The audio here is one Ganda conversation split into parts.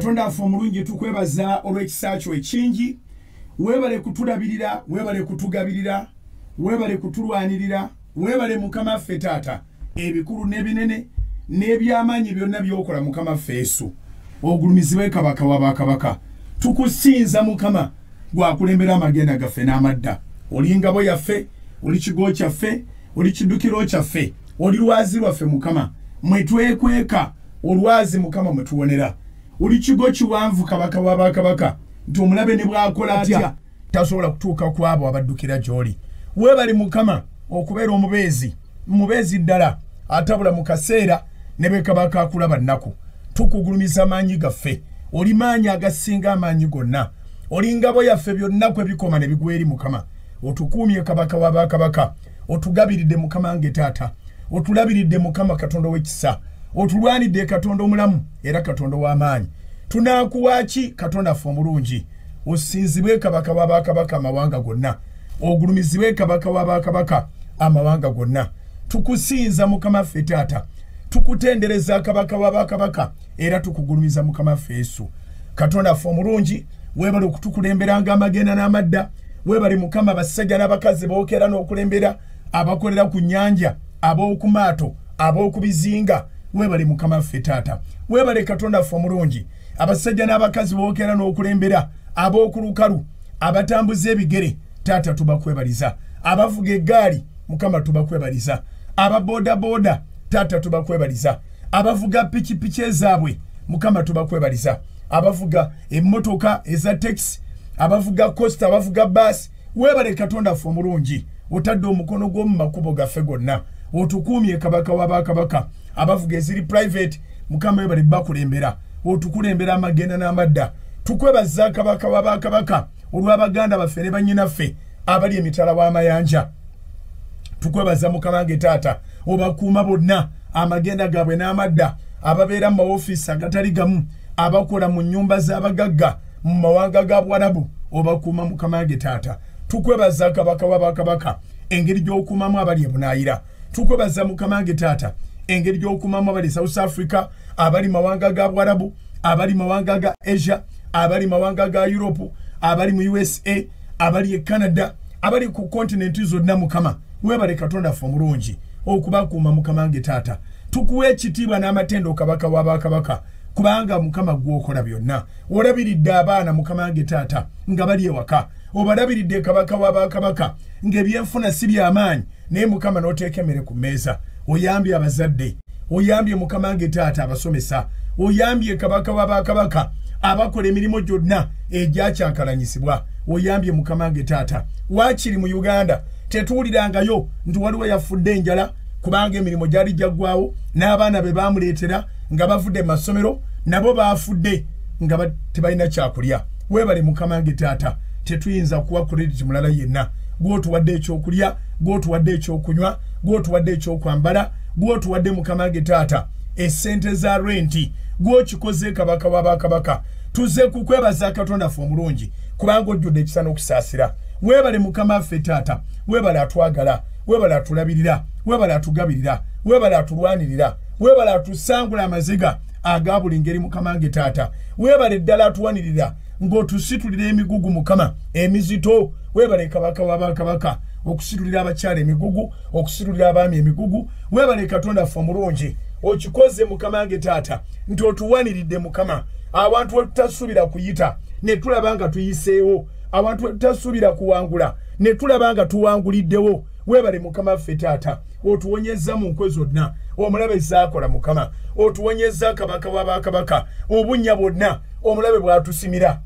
katonda afu omulungi tukwebaza olw'ekisa kyo ekingi webale kutulabirira webale kutugabirira webale kutulwanirira webale mukama ffe taata ebikulu n'ebinene n'ebyamaanyi byonna byokola mukama ffe Yesu ogulumizibwe kabaka w'abakabaka tukusinza mukama gwakulembera amagenda gaffe n'amadda oli ngabo yaffe oli kigo kyaffe oli kiddukiro kyaffe oli lwazi lwaffe mukama mwetwekweka olwazi mukama mwetuwonera oli kigo kiwanvu kabaka w'abakabaka nti omulabe ne bw'akola atya tasobola kutuuka ku abo abaddukira gy'oli weebali mukama okubeera omubeezi ddala atabula mu kaseera ne bwe kabaka akulaba nnaku tukugulumiza amaanyi gaffe oli maanyi agasinga amaanyi gonna oli ngabo yaffe byonna kwe bikoma ne bigwa eri mukama otukuumye kabaka w'abakabaka otugabiridde mukama nge taata otulabiridde mukama katonda w'ekisa otulwanidde katonda omulamu era katonda w'amaanyi tunaakuwaaki katonda ffe omulungi osinzibwe kabaka w'abakabaka amawanga gonna ogulumizibwe kabaka w'abakabaka amawanga gonna tukusinza mukama ffe taata tukutendereza kabaka w'abakabaka era tukugulumiza mukama ffe Yesu katonda ffe omulungi webale okutukulemberanga amagenda n'amadda webale mukama basajja n'abakazi bookera n'okulembera abakolera ku nnyanja ab'oku maato ab'oku bizinga webale mukama ffe taata webale katonda ffe omulungi abasajja n'abakazi bookera n'okulembera ab'oku lukalu abatambuza ebigere taata tubakwebaliza abavuga eggaali mukama tubakwebaliza ababoodaboda taata tubakwebaliza abavuga pikipiki ezaabwe mukama tubakwebaliza abavuga emmotoka eza taxi abavuga costa abavuga baasi webale katonda ffe omulungi otadde omukono gw'omu makubo gaffe gonna otukuumye kabaka w'abakabaka abavuga eziri private mukama webale bakulembera otukulembera amagenda n'amadda tukwebaza kabaka w'abakabaka olw'abaganda baffe ne bannyinaffe abali emitala w'amayanja tukwebaza mukama nge taata obakuuma bonna amagenda gaabwe n'amadda ababeera mu mawofiisi agatali gamu abakola mu nnyumba z'abagagga mu mawanga ga Bwarabu obakuuma mukama nge taata tukwebaza kabaka w'abakabaka engeri gy'okuumamu abali ebunaayira tukwebaza mukama nge taata engeri gy'okuumamu abali South Africa abali mawanga ga Bwarabu abali mawanga ga Asia abali mawanga ga Europe abali mu USA abali e Canada abali ku kontinenti zonna mukama webale katonda ffe omulungi okubakuuma mukama nge taata tukuwa ekitiibwa n'amatendo kabaka w'abakabaka kubanga mukama gwokola byonna olabiridde abaana mukama nge taata nga bali ewaka obalabiridde kabaka w'abakabaka ng'ebyenfuna si by'amaanyi naye mukama n'oteeka emmere ku mmeeza oyambye abazadde oyambye mukama nge taata abasomesa oyambye kabaka w'abakabaka abakola emirimu gyonna egyakyankalanyisibwa oyambye mukama nge taata waakiri mu Uganda tetuwulirangayo nti waliwo yafudde enjala kubanga emirimu gyali gyaggwawo n'abaana be baamuleetera nga bavudde mu masomero nabo baafudde nga tebalina kyakulya webale mukama nge taata tetuyinza kuwa credit mulala yenna gw'otuwadde ekyokulya gw'otuwadde ekyokunywa gw'otuwadde ekyokwambala gw'otuwadde mukama nge taata essente za renti gw'okikoze kabaka w'abakabaka tuze kukwebaza katonda ffe omulungi kubanga ojjudde ekisa n'okusaasira webale mukama ffe taata webale atwagala webale atulabirira webale atugabirira webale atulwanirira webale atusangula amaziga aga buli ngeri mukama nge taata webale ddala atuwanirira ng'otusitulira emigugu mukama emizito webale kabaka w'abakabaka okusitulira abakyala emigugu okusitulira abaami emigugu webale katonda ffe omulungi okikoze mukama nge taata nti otuwaniridde mukama abantu we tutasuubira kuyita ne tulaba nga tuyiseewo abantu we tutasuubira kuwangula ne tulaba nga tuwanguliddewo webale mukama ffe taata otuwonyezza mu nkwe zonna omulabe zaakola mukama otuwonyezza kabaka w'abakabaka obunnya bwonna omulabe bw'atusimira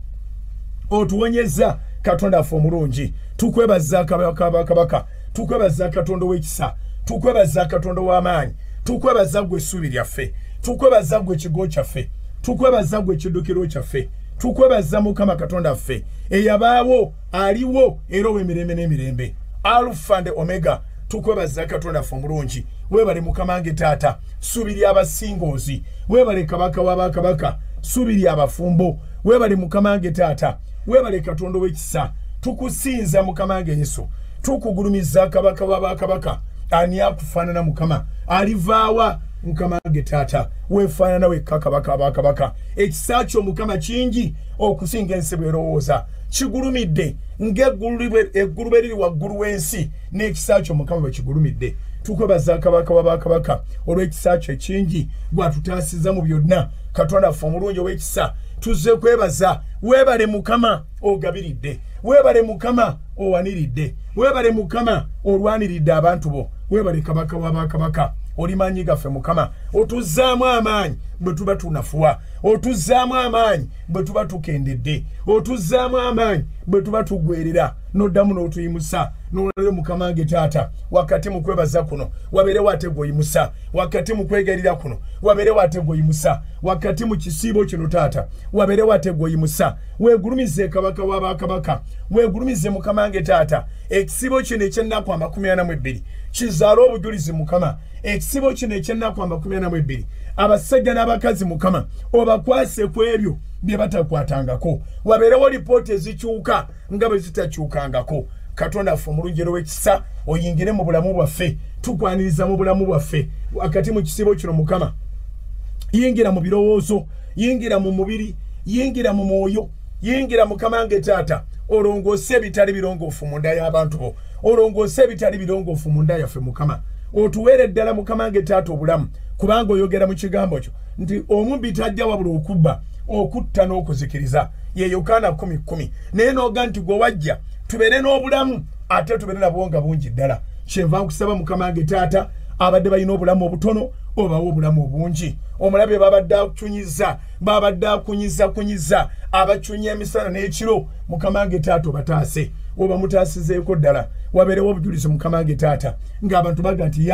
otuwonyezza katonda ffe omulungi tukwebaza kabaka w'abakabaka tukwebaza katonda w'ekisa tukwebaza katonda w'amaanyi tukwebaza gwe essuubi lyaffe tukwebaza gwe ekigo kyaffe tukwebaza gwe ekiddukiro kyaffe tukwebaza mukama katonda ffe eyabaawo aliwo era ow'emirembe n'emirembe Alpha and Omega tukwebaza katonda ffe omulungi webale mukama nge taata ssuubi abasingoozi webale kabaka w'abakabaka ssuubi abafumbo webale mukama nge taata webale katonda w'ekisa tukusinza mukama nge Yesu tukugulumiza kabaka w'abakabaka ani akufaanana mukama alivaawa mukama getata wefana nawe kakabaka ekisacho mukama kingi okusinga ensebe erowooza kigulumidde ng'eggulu beriri waggulu w'ensi n'ekisacho mukama bwe kigulumidde tukwebaza kabaka wabakabaka olw'ekisacho ekingi gwatutaasiza mu byonna katonda affe omulungi ow'ekisa tuzze kwebaza weebale mukama ogabiridde weebale mukama owaniridde weebale mukama olwaniridde abantu bo weebale kabaka wabakabaka oli maanyi gaffe mukama otuzzaamu amaanyi bwe tuba tunafuwa otuzzaamu amaanyi bwe tuba tukendedde otuzzaamu amaanyi bwe tuba tuggwerera n'oddamu n'otuyimusa n'olwaleero mukama wange taata wakati mu kwebaza kuno wabeerewo ate gw'oyimusa wakati mu kwegalira kuno wabeerewo ate gw'oyimusa wakati mu kisiibo kino taata wabeerewo ate gw'oyimusa weegulumize kabaka w'abakabaka weegulumize mukama wange taata ekisiibo kino eky'ennaku 42 kizaale obujulizi mukama ekisibo kino eky'ennaku 42 abasajja n'abakazi mukama obakwase ku ebyo bye batakwatangako wabeerewo lipooti ezikyuka nga bwe zitakyukangako katonda affe omulungi w'ekisa oyingire mu bulamu bwaffe tukwaniriza mu bulamu bwaffe wakati mu kisibo kino mukama yingira mu birowoozo yingira mu mubiri yingira mu mwoyo yingira mukama wange taata olongoose ebitali birongoofu mu nda y'abantu bo olongoose ebitali birongoofu mu nda yaffe mukama otuweere ddala mukama wange taata obulamu kubanga oyogera mu kigambo kyo nti omubbi tajja wabula okubba okutta n'okuzikiriza ye Yokaana 10:10 naye nooga nti gwe wajja tubeere n'obulamu ate tubeere nabwo nga bungi ddala kyenva nkusaba mukama wange taata abadde balina obulamu obutono obawo obulamu obungi omulabe babadde akunyizza babadde akunyiza abacunya emisana n'ekiro mukama wange taata obataase oba mutaasizeeko ddala wabeerewo obujulizi mukama wange taata ng'abantu baga nti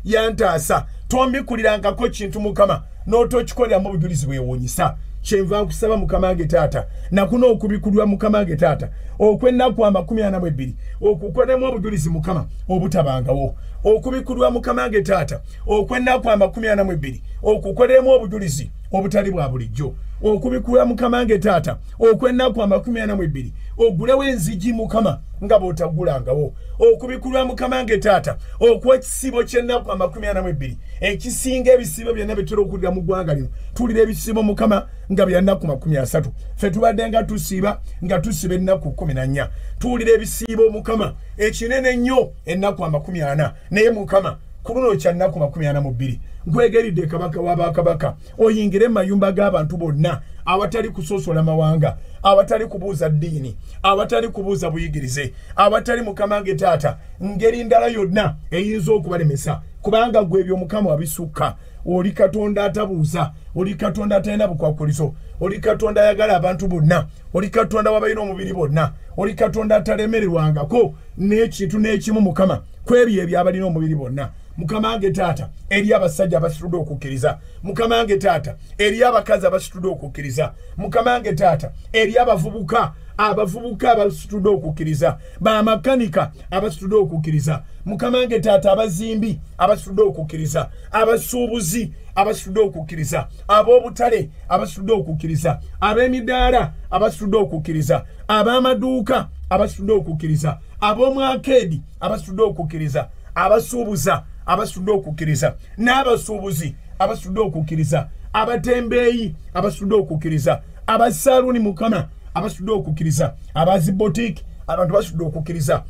yantaasa tombikulirangako kintu mukama n'otokikoleramu obujulizi bwewuunyisa kyenva nkusaba mukama wange taata nakuno okubikulwa mukama wange taata okw'ennaku 42 okukolemu obujulizi mukama obutabangawo okubikulwa mukama wange taata okw'ennaku 42 okukolemu obujulizi obutali bwa bulijjo okubikulwa mukama wange taata okw'ennaku 42 ogulewo enzigi mukama nga bw'otagulangawo okubikulwa mukama wange taata okw'ekisibo ky'ennaku 42 ekisinga ebisibo byonna bitera okulira mu ggwanga lino tulira ebisibo mukama nga bya nnaku 30 ffe tubadde nga tusiba ennaku 14 tuwulira ebisibo mukama ekinene ennyo ennaku 40 naye mukama ku luno kya nnaku 42 nkwegeridde kabaka w'abakabaka oyingire mu mayumba g'abantu bonna awatali kusosola mawanga awatali kubuuza ddiini awatali kubuuza buyigirize awatali mukama wange taata ngeri ndala yonna eyinza okubalemesa kubanga gwe ebyo mukama wabisukka oli katonda atabuuza oli katonda atalina bukwakulizo oli katonda ayagala abantu bonna oli katonda wabalina omubiri bonna oli katonda atalemererwangako n'ekintu n'ekimu mukama kwebyo ebyabalina omubiri bonna mukama wange taata eri abasajja abasitudde okukkiriza mukama wange taata eri abakazi abasitudde okukkiriza mukama wange taata eri abavubuka abasitudde okukkiriza bamakanika abasitudde okukkiriza mukama wange taata abazimbi abasitudde okukkiriza abasuubuzi abasitudde okukkiriza ab'obutale abasitudde okukkiriza ab'emidaala abasitudde okukkiriza ab'amaduuka abasitudde okukkiriza ab'omwakeedi abasitudde okukkiriza abasuubuza abasitudde okukkiriza n'abasuubuzi abasitudde okukkiriza abatembeeyi abasitudde okukkiriza abasaaluni mukama abasitudde okukkiriza abazi botiki abantu basitudde okukkiriza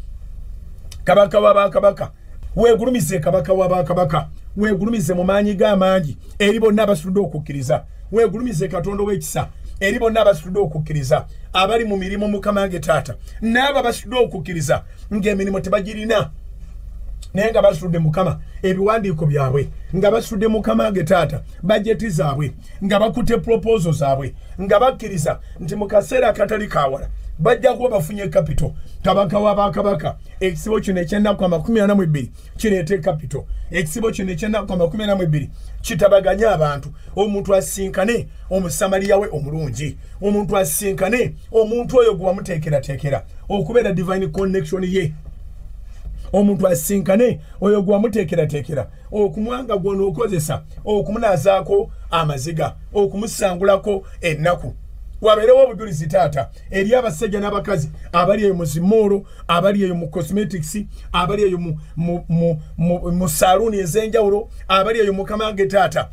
kabaka w'abakabaka weegulumize kabaka w'abakabaka weegulumize mu maanyi g'amangi eri bonna abasitudde okukkiriza weegulumize katonda w'ekisa eri bonna abasitudde okukkiriza abali mu mirimu mukama wange taata n'abo abasitudde okukkiriza ng'emirimu tebagirina naye nga basitudde mukama ebiwandiiko byabwe nga basitudde mukama wange taata bajeti zaabwe nga bakutte proposal zaabwe nga bakkiriza nti mu kaseera akatali kawala bajja kuba bafunye kapito kabaka w'abakabaka ekisibo kino eky'ennaku 42 kireete kapito ekisibo kino eky'ennaku 42 kitabaganye abantu omuntu asinkane omusamaliya we omulungi omuntu asinkane omuntu oyo gwe wamuteekerateekera okubeera divine connection ye omuntu asinkane oyo gwe wamuteekerateekera okumwanga gw'onookozesa okumunazaako amaziga okumusangulako ennaku waberewo obujulizi taata eri abasajja n'abakazi abali eyo mu zimoolo abali eyo mu cosmetics abali eyo mu saluni ez'enjawulo abali eyo mukamange taata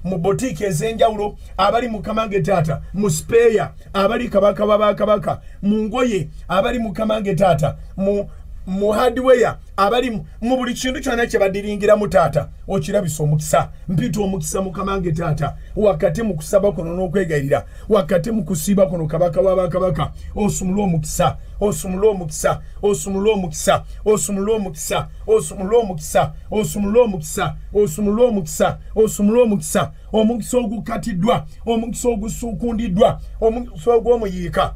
mu boutique ez'enjawulo abali mukamange taata mu speya abali kabaka wabakabaka mu ngoye abali mukamange taata mu hardware abali mu buli kintu kyonna kye badiringira mu taata okirabisa omukisa mpita omukisa mukamange taata wakati mu kusaba kuno n'okwegayirira wakati mu kusiiba kuno kabaka wabakabaka osumula omukisa osumula omukisa osumula omukisa osumula omukisa osumula omukisa osumula omukisa osumula omukisa osumula omukisa omukisa ogukatiddwa omukisa ogusuukundiddwa omukisa ogw'omuyiika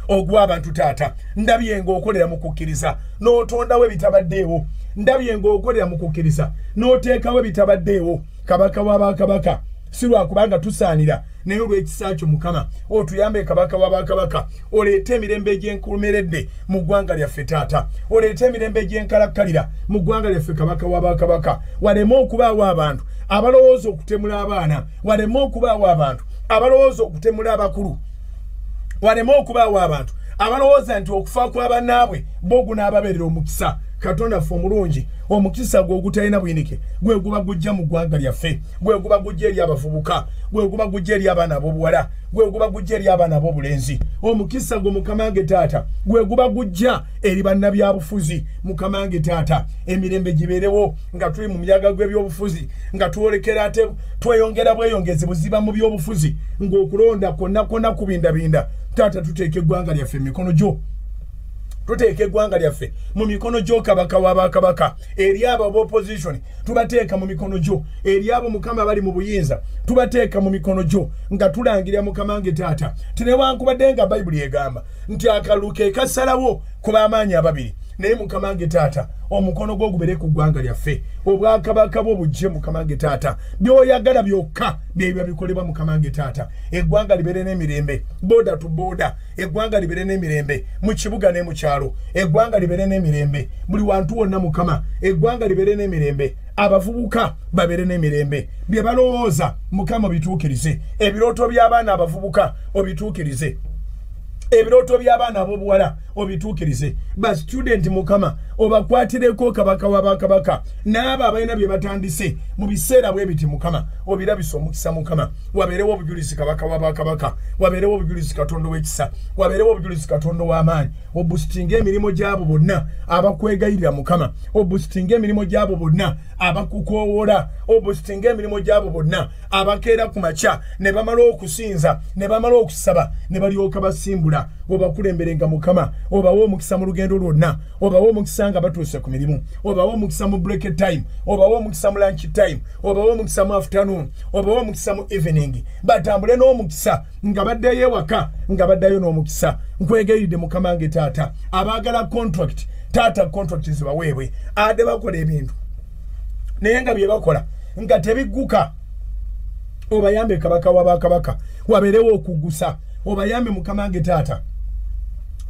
ogwa abantu taata ndabye ng'okolera mu kukkiriza n'otondawo ebitabaddeewo ndabye ng'okolera mu kukkiriza n'oteekawo ebitabaddeewo kabaka w'abakabaka si lwakubanga tusaanira naye olw'ekisa kyo mukama otuyambe kabaka w'abakabaka oleete emirembe egy'enkumeredde mu ggwanga lyaffe taata oleete emirembe egy'enkalakkalira mu ggwanga lyaffe kabaka w'abakabaka waleme okubaawo abantu abalowooza okutemula abaana waleme okubaawo abantu abalowooza okutemula abakulu waleme okubaawo abantu abalowooza nti okufa kw'abannaabwe bo gunaababeerera omukisa katonda ffe omulungi omukisa gwe ogutalina buyinike gwe guba gujja mu ggwanga lyaffe gwe guba gujja eri abavubuka gwe guba gujja eri abaana ab'obuwala gwe guba gujja eri abaana ab'obulenzi omukisa gwe mukamange taata gwe guba gujja eri bannabyabufuzi mukamange taata emirembe gibeerewo nga tuli mu myaga gw'ebyobufuzi nga twolekera ate tweyongera bweyongezi buziba mu byobufuzi ng'okulonda kwonna kwonna kubindabinda taata tuteeka eggwanga lyaffe mu mikono gyo tuteeka eggwanga lyaffe mu mikono gyo kabaka w'abakabaka eri abo ab'opposition tubateeka mu mikono gyo eri abo mukama bali mu buyinza tubateeka mu mikono gyo nga tulangirira mukamange taata tinewankubadde nga bayibuli egamba nti akalulu ke kasalawo ku b'amaanyi ababiri naye mukamange taata omukono gwo gubere ku ggwanga lyaffe obwakabaka bwo bujje mukamange taata by'oyagala byokka byebyo bikolebwa mukamange taata eggwanga libere n'emirembe boda tu boda eggwanga libere n'emirembe mu kibuga ne mu kyalo eggwanga libere n'emirembe buli wantu wonna mukama eggwanga libere n'emirembe abavubuka babere n'emirembe bye balowooza mukama bituukirize ebirooto by'abaana abavubuka obituukirize ebirooto by'abaana ab'obuwala obituukirize ba student mukama obakwatireko kabaka w'abakabaka n'abo abalina bye batandise mu biseera bwe biti mukama obirabisa omukisa mukama wabeerewo obujulizi kabaka w'abakabaka wabeerewo obujulizi katonda w'ekisa wabeerewo obujulizi katonda w'amaanyi obusitinga emirimu gy'abo bonna abakwegayirira mukama obusitinga emirimu gy'abo bonna abakukoowoola obusitinga emirimu gy'abo bonna abakeera ku makya ne bamala okusinza ne bamala okusaba ne balyoka basimbula obakulemberenga mukama obawo omukisa mu lugendo lwonna obawo omukisa nga batuuse ku mirimu obawo omukisa mu break time obawo omukisa mu lunch time obawo omukisa mu afternoon obawo omukisa mu evening batambule n'omukisa nga baddayo ewaka nga baddayo n'omukisa nkwegeridde mukamange taata abaagala contract taata contract zibaweebwe ade bakola ebintu naye nga bye bakola nga tebigguka obayambe kabaka w'abakabaka wabeerewo okugusa obayambe mukamange taata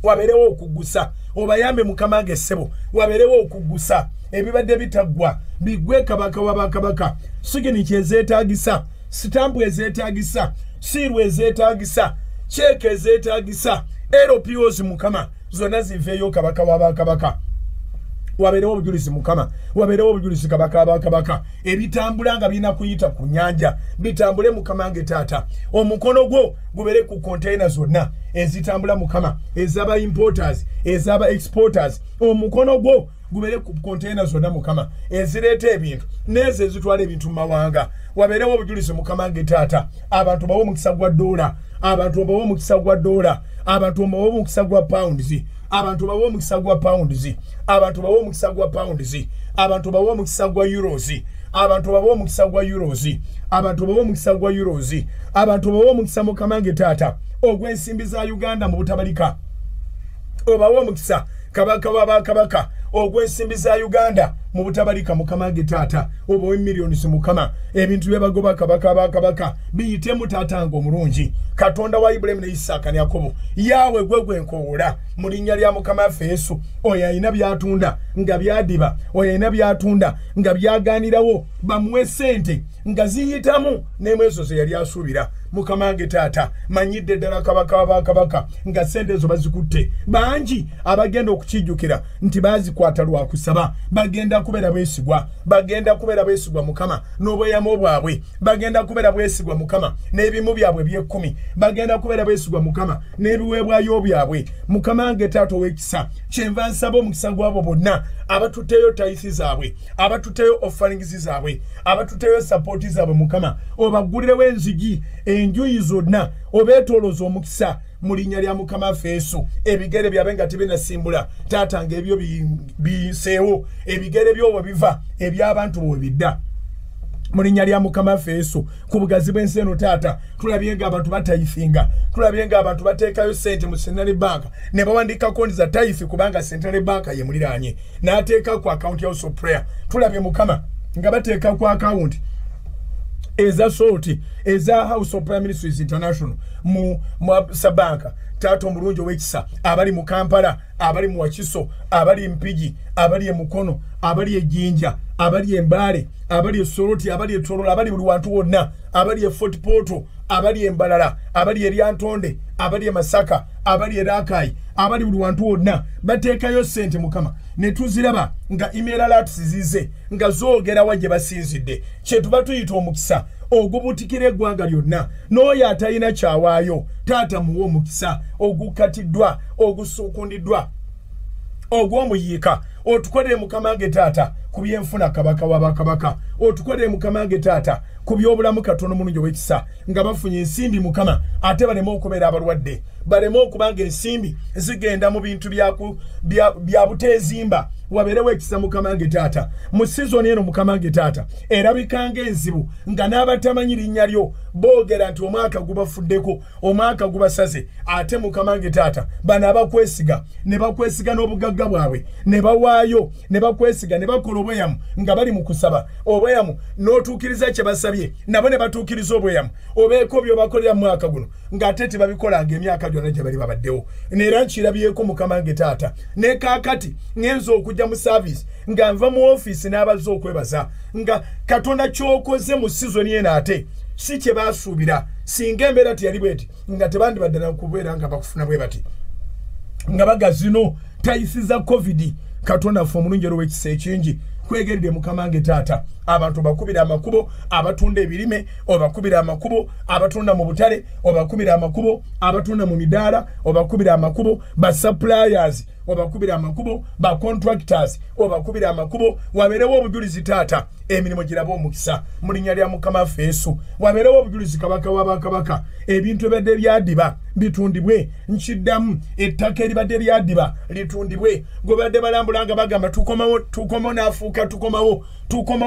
wabeerewo okugusa obayambe mukamange ssebo wabeerewo okugusa ebibadde bitaggwa bigwe kabaka w'abakabaka siginiki ezeetaagisa sitampu ezeetaagisa siiru ezeetaagisa ceeke ezeetaagisa LPOs mukama zonna ziveeyo kabaka w'abakabaka wabeerewo obujulizi mukama wabeerewo obujulizi kabaka w'abakabaka ebitambula nga birina kuyita ku nnyanja bitambule mukamange taata omukono gwo gubere ku container zonna ezitambula mukama ez'aba importers ez'aba exporters omukono gwo gubere ku container zonna mukama ezireeta ebintu n'ezo ezitwala ebintu mu mawanga wabeerewo obujulizi mukamange taata abantu bawo omukisa gwa dola abantu bawo omukisa gwa dola abantu bawo omukisa gwa pounds abantu bawo omukisa gwa pounds abantu bawo omukisa gwa pounds abantu bawo omukisa gwa euros abantu bawo omukisa gwa euros abantu bawo omukisa gwa euros abantu bawo omukisa mukamange taata ogw'ensimbi za Uganda mu butabalika obawo omukisa kabaka w'abakabaka ogw'ensimbi za Uganda mu butabalika mukamange taata obawo millions mukama ebintu byebagoba kabaka abakabaka biyitemu taata nga omulungi katonda wa Ibrahim ne Isaka ne Yakobo yawe gwe nkowoola mu linnya lya mukama waffe Yesu oyo alina byatunda nga byadiba oyo alina byatunda nga byagaanirawo bamuwe ssente nga ziyitamu n'emwezo ze yali asuubira mukamange taata manyidde ddala kabaka nga sente ezo bazikutte bangi abagenda okukijjukira nti bazikwata lwa kusaba bagenda kubeera beesigwa mukama n'obweyamo bwabwe bagenda kubeera bwesigwa mukama n'ebimu byabwe by'ekkumi bagenda kubeera beesigwa mukama n'ebiweebwayo byabwe mukamange taata ow'ekisa kyenva nsaba omukisa gwabo bonna abatuteyo tayisi zaabwe abatuteyo offalingizi zaabwe abatuteyo sapooti zaabwe mukama obaggulirewo enzigi enjuyi zonna obeetoolooza omukisa mu linnya lya mukama waffe Yesu ebigere byabe nga tebinasimbula taata nga ebyo biseewo ebigere byo bwe biva eby'abantu bwe bidda mu linnya lya mukama waffe Yesu ku bugazi bw'ensi eno taata tulabye nga abantu batayifinga tulabye nga abantu bateekayo sente mu Central Bank ne bawandiika konti za tayifi kubanga Central Bank ye muliraanye n'ateeka ku account ya House of Prayer tulabye mukama nga bateeka ku account eza sorti eza House of Prayer Ministries International mu Sabanka taata omulungi ow'ekisa abali mu Kampala abali mu Wakiso abali Mpigi abali e Mukono abali e Jinja abali e Mbale abali e Soroti abali e Torola abali buli wantu wonna abali e Fort Portal abali e Mbalala abali e Lyantonde abali e Masaka abali e Rakai abali buli wantu wonna bateekayo sente mukama ne tuziraba nga email alerts zize nga zoogera wa gye basinzidde kyetuba tuyita omukisa ogubutikira eggwanga lyonna n'oyo atalina kyawaayo taata muwe omukisa ogukatiddwa ogusuukundiddwa ogw'omuyiika otukolere mukamange taata ku byenfuna kabaka w'abakabaka otukolere mukamange taata ku by'obulamu katono mulungi ow'ekisa nga bafunye ensimbi mukama ate baleme okubeera abalwadde baleme okubanga ensimbi zigenda mu bintu bya buteezimba wabeerewo ekisa mukamange taata mu sizoni eno mukamange taata erabikanga enzibu nga n'abatamanyi linnya lyo boogera nti omwaka gubafuddeko omwaka gubasaze ate mukamange taata bano abakwesiga ne bakwesiga n'obugagga bwabwe ne bawaayo ne bakwesiga ne bakola obweyamu nga bali mu kusaba obweyamu n'otuukiriza kye basabye nabo ne batuukiriza obweyamu obeeko by'obakolera mu mwaka guno ng'ate tebabikolanga emyaka gyonna gye bali babaddewo neera nkirabyeko mukamange taata ne kaakati ngenza okujja mu service nga nva mu office n'abazze okwebaza nga katonda ky'okoze mu sizoni eno ate si kye baasuubira singa embeera teyali bweti nga tebandibadde nakubeera nga bakufuna bwe bati nga bagazino tayisiza covid katonda ffe omulungi olw'ekisa ekingi kwegeredde mukamange taata abantu bakubira amakubo abatunda ebirime obakubira amakubo abatunda mu butale obakubira amakubo abatunda mu midaala obakubira amakubo ba suppliers obakubira amakubo ba contractors obakubira amakubo wabeerewo obujulizi taata emirimu giraba omukisa mu linnya lya mukama waffe Yesu wabeerewo obujulizi kabaka w'abakabaka ebintu ebadde byadiba bitundibwe nkiddamu ettaka eribadde lyadiba litundibwe gwe badde balambulanga bagamba tukomawo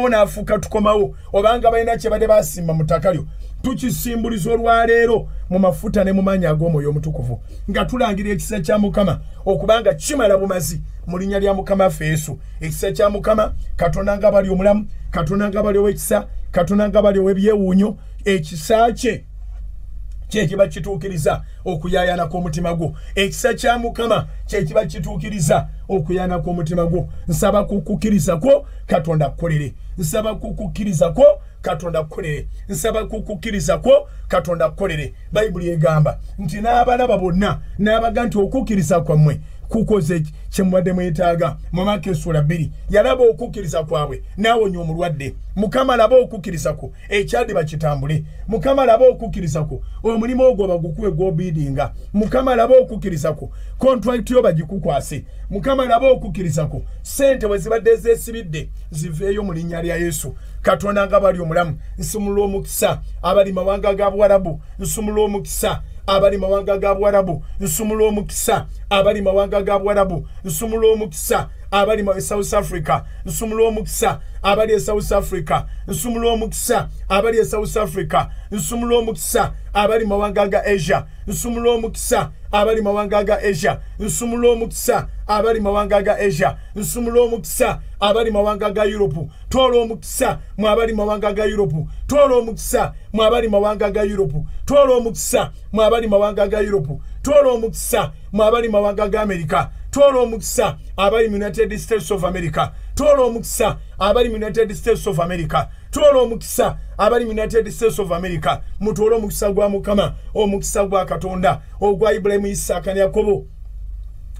n'afuuka tukomawo obanga balina kye badde basimba mu ttaka lyo tukisimbuliza olwaleero mu mafuta ne mu maanyi ag'omwoyo omutukuvu nga tulangira ekisa kya mukama okubanga kimala bumazi mu linnya lya mukama waffe Yesu ekisa kya mukama katonda nga bali omulamu katonda nga bali ow'ekisa katonda nga bali ow'ebyewuunyo ekisa kye kyekiba kituukiriza okuyaayana kw'omutima gwo ekisa kya mukama kyekiba kituukiriza okuyaayana kw'omutima gwo nsaba kukukkiriza kwo katonda kukolere nsaba kukukkiriza kwo katonda kukolere nsaba kukukkiriza kwo katonda kukolere bayibuli egamba nti n'abalaba bonna n'abaga nti okukkiriza kwammwe kukoze kyemubadde mwetaaga mu Maaka essula 2 yalaba okukkiriza kwabwe n'awonya omulwadde mukama laba okukkiriza kwo ekyadiba kitambule mukama laba okukkiriza kwo omulimu ogwo bagukuwe gw'obiidinga mukama laba okukkiriza kwo contract yo bagikukwase mukama laba okukkiriza kwo sente bwe zibadde zeesibidde ziveeyo mu linnya lya Yesu katonda nga bali omulamu nsumulula omukisa abali mawanga ga Buwarabu nsumulula omukisa abali mawanga ga Buwarabu nsumulula omukisa abali mawanga ga Buwarabu nsumulula omukisa abali mu South Africa nsumulula omukisa abali e South Africa nsumulula omukisa abali e South Africa nsumulula omukisa abali mawanga ga Asia nsumulula omukisa abali mawanga ga Asia nsumulula omukisa abali mawanga ga Asia nsumulula omukisa abali mawanga ga Europe toola omukisa mu abali mawanga ga Europe toola omukisa mu abali mawanga ga Europe toola omukisa mu abali mawanga ga Europe toola omukisa mu abali mawanga ga America toola omukisa abali mu United States of America toola omukisa abali mu United States of America tuola omukisa abali United States of America mutuola omukisa gwa Mukama omukisa gwa Katonda ogwa Ibrahimu Isaka ne Yakobo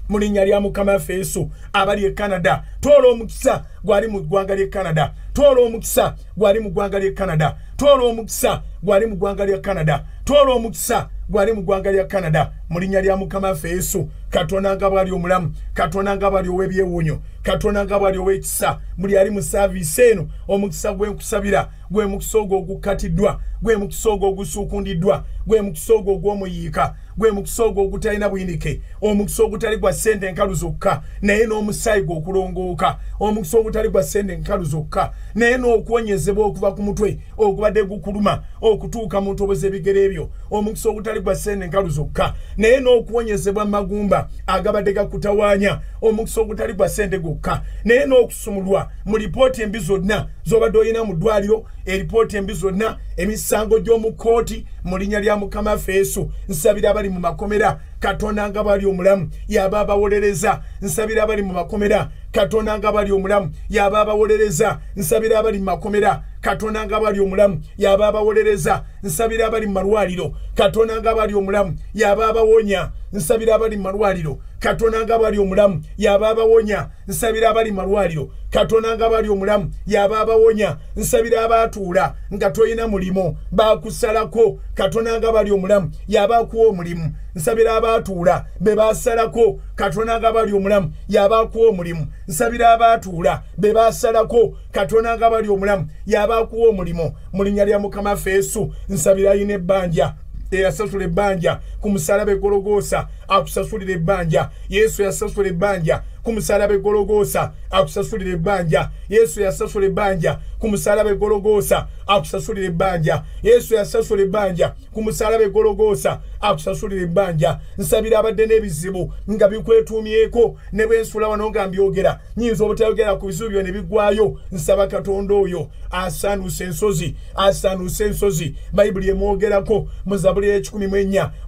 mulinnya lya Mukama Yesu abali e Canada tuola omukisa gwali mu ggwanga lya Canada tuola omukisa gwali mu ggwanga lya Canada tuola omukisa gwali mu ggwanga lya Canada tuola omukisa gwali mu ggwanga lya Canada mulinnya lya Mukama Yesu Katonda nga bwali omulamu Katonda nga bwali ow'ebyewuunyo Katonda nga bwali ow'ekisa muli ali mu service eno omukisa gwe nkusabira gwe mukisa ogwo ogukatiddwa gwe mukisa ogwo ogusuukundiddwa gwe mukisa ogwo ogw'omuyiika gwe mukisa ogwo ogutalina buyinike omukisa ogutali gwa ssente nkalu zokka naye n'omusaayi gw'okulongooka omukisa ogutali gwa ssente nkalu zokka naye n'okuwonyezebwa okuva ku mutwe ogubadde gukuluma okutuuka mu ntobo z'ebigere ebyo omukisa ogutali gwa ssente nkalu zokka naye n'okuwonyezebwa mu magumba agabadde gakutawaanya omukisa ogutali gwa ssente gwokka naye n'okusumulwa mu lipooti embi zonna z'obadde olina mu ddwaliro eripooti embi zonna emisango gy'omu kkooti mu linnya lya Mukama Yesu nsabira abali mu makomera Katonda nga bali omulamu yaba abawolereza nsabira abali mu makomera Katonda nga bali omulamu yaba abawolereza nsabira abali mu makomera Katonda nga bali omulamu yaba abawolereza nsabira abali mu malwaliro Katonda nga bali omulamu yaba abawonya nsabira abali mu malwaliro Katonda nga bali omulamu yaba abawonya nsabira abali mu malwaliro Katonda nga bali omulamu yaba abawonya nsabira abatuula nga toyina mulimo bakusalako Katonda nga bali omulamu yaba akuwa omulimu nsabira abatuula be basalako Katonda nga bali omulamu yaba akuwa omulimu nsabira abatuula be basalako Katonda nga bali omulamu yaba akuwa omulimu mu linnya lya Mukama Yesu nsabira ayina ebbanja eyasasula ebbanja ku musalaba e Gologoosa akusasulira ebbanja Yesu yasasula ebbanja ku musalaba e Gologoosa akusasulira ebbanja Yesu yasasula ebbanja ku musalaba e Gologoosa akusasulira ebbanja Yesu yasasula ebbanja ku musalaba e Gologoosa akusasulira ebbanja nsabira abadde n'ebizibu nga bikwetuumyeko ne bwensula wano nga mbyogera nyinza obutayogera ku bizibu byo ne biggwayo nsaba Katonda oyo asaanuusa ensozi Bayibuli emwogerako mu Zabuli y'ekikumi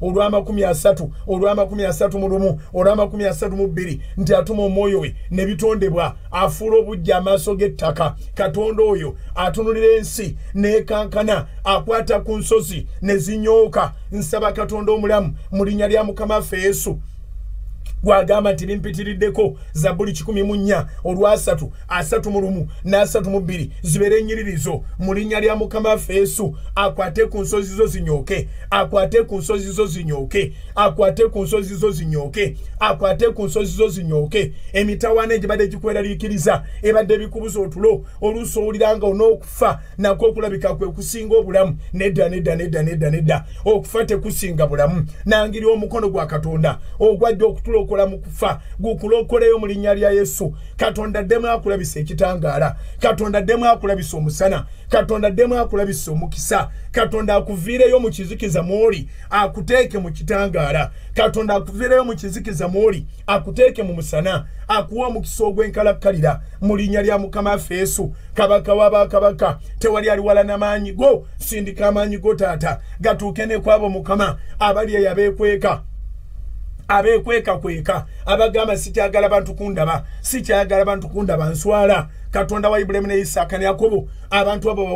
olw'amakumi-asatu olw'amakumi-asatu-mu-lumu olw'amakumi-asatu-mu-bbiri nti atuma omwoyo we ne bitondebwa afuula obujja amaaso g'ettaka Katonda oyo atunulira ensi n'ekankana akwata ku nsozi ne zinyooka nsaba Katonda omulamu mu linnya lya Mukama Yesu gwagamba nti bimpitiriddeko Zabuli 14 olw'asatu asatu mu lumu n'asatu mu bbiri zibeere ennyiririzo mu linnya lya Mukama Yesu akwate ku nsozi zo zinyooke akwate ku nsozi zo zinyooke akwate ku nsozi zo zinyooke akwate ku nsozi zo zinyooke emitawaana egibadde gikweraliikiriza ebadde bikubuza otulo oluusi owuliranga on'okufa nako okulabika kwe kusinga obulamu nedda okufa tekusinga bulamu nangiri omukono gwa Katonda ogwajja okutula okola mu kufa gukulokoleyo mu linnya lya Yesu Katonda ddemu akulabisa ekitangaala Katonda ddemu akulabisa omusana Katonda ddemu akulabisa omukisa Katonda akuviireyo mu kizikiza mw'oli akuteeke mu kitangaala Katonda akuviireyo mu kizikiza mw'oli akuteeke mu musana akuwa omukisa ogw'enkalakkalira mu linnya lya Mukama Yesu kabaka w'abakabaka tewali ali wala n'amaanyi go sindika amaanyi go taata gatuuke ne kwabo Mukama abali eyo abeekweka abagamba sikyagala bantu kundaba nswala Katonda wa Ibrahimu ne Isaka ne Yakobo abantu abo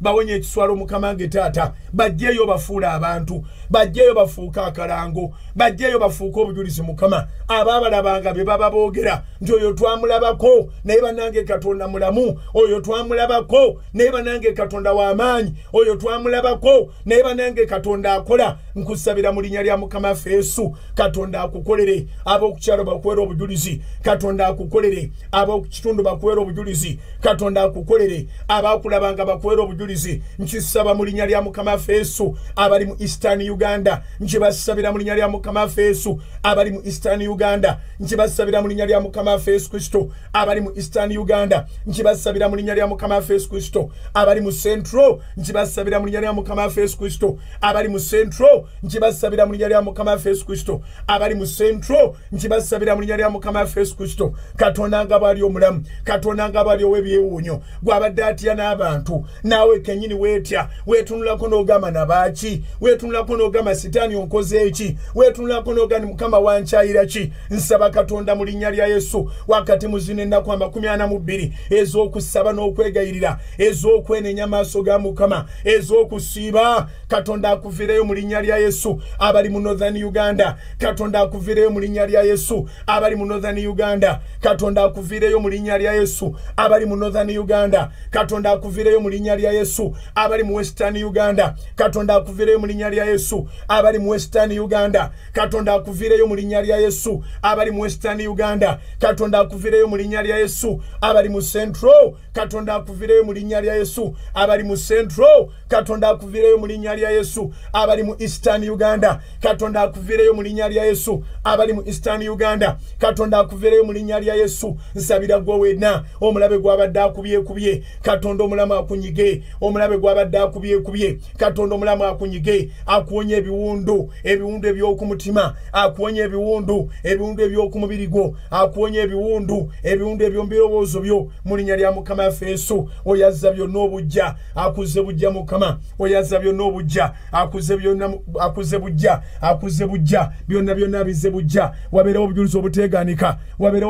bawonye ekiswalo Mukama nge taata bajjeeyo bafuula abantu bajjeeyo bafuuka akalango bajjeeyo bafuuka obujulizi Mukama abaabalabanga be baba boogera nti oyo twamulabako naye banange Katonda mulamu oyo twamulabako naye banange Katonda w'amaanyi oyo twamulabako naye banange Katonda akola nkusabira mu linnya lya Mukama Yesu Katonda akukolere ab'okukyalo bakuwera obujulizi Katonda akukolere ab'okukitundu bakuwera obujulizi Katonda akukolere abakulabanga bakuwera obujulizi nkisaba mu linnya lya Mukama Yesu abali mu Eastern Uganda nkibasabira mu linnya lya Mukama Yesu abali mu Eastern Uganda nkibasabira mu linnya lya Mukama Yesu Kristo abali mu Eastern Uganda nkibasabira mu linnya lya Mukama Yesu Kristo abali mu Central nkibasabira mu linnya lya Mukama Yesu Kristo abali mu Central nkibasabira mu linnya lya Mukama Yesu Kristo abali mu Central nkibasabira mu linnya lya Mukama Yesu Kristo Katonda nga bali omulamu katonda nga bali owebyewuunyo gwabadde atya n'abantu naawe kenyini weetya weetunulako n'ogamba nabaaki weetunulako n'ogamba sitaani onkoze eki weetunulako n'ogamba mukama wankyayira ki nsaba katonda mu linnya lya yesu wakati mu zino ennaku 42 ez'okusaba n'okwegayirira ez'okwenenya maaso ga mukama ez'okusiiba katonda akuvireyo mu linnya lya yesu abali mu northern uganda katonda akuvireyo mu linnya lya yesu abali mu northern uganda katonda akuvireyo mu linnya lya yesu abali mu northern uganda katonda akuvireyo mu linnya lya yesu abali mu western uganda katonda akuvireyo mu linnya lya yesu abali mu western uganda katonda akuvireyo mu linnya lya yesu abali mu western uganda katonda akuvireyo mu linnya lya yesu abali mu central katonda akuvireyo mu linnya lya yesu abali mu central katonda akuvireyo mu linnya lya yesu abali mu eastern uganda katonda akuvireyo mu linnya lya yesu abali mu eastern uganda katonda akuvireyo mu linnya lya yesu nsabira gwe wenna omulabe gwabadde akubyekubye katonda omulamu akunyige omulabe gwabadde akubyekubye katonda omulamu akunyige akuwonye ebiwundu eby'okumutima akuwonye ebiwundu eby'okumubiri gwo akuwonye ebiwundu eby'ombirowoozo byo mu linnya lya mukama waffe Yesu oyazza byonna obujja akuze bujja mukama oyazza byonna obujja akuze bujja byonna bize bujja wabeerewo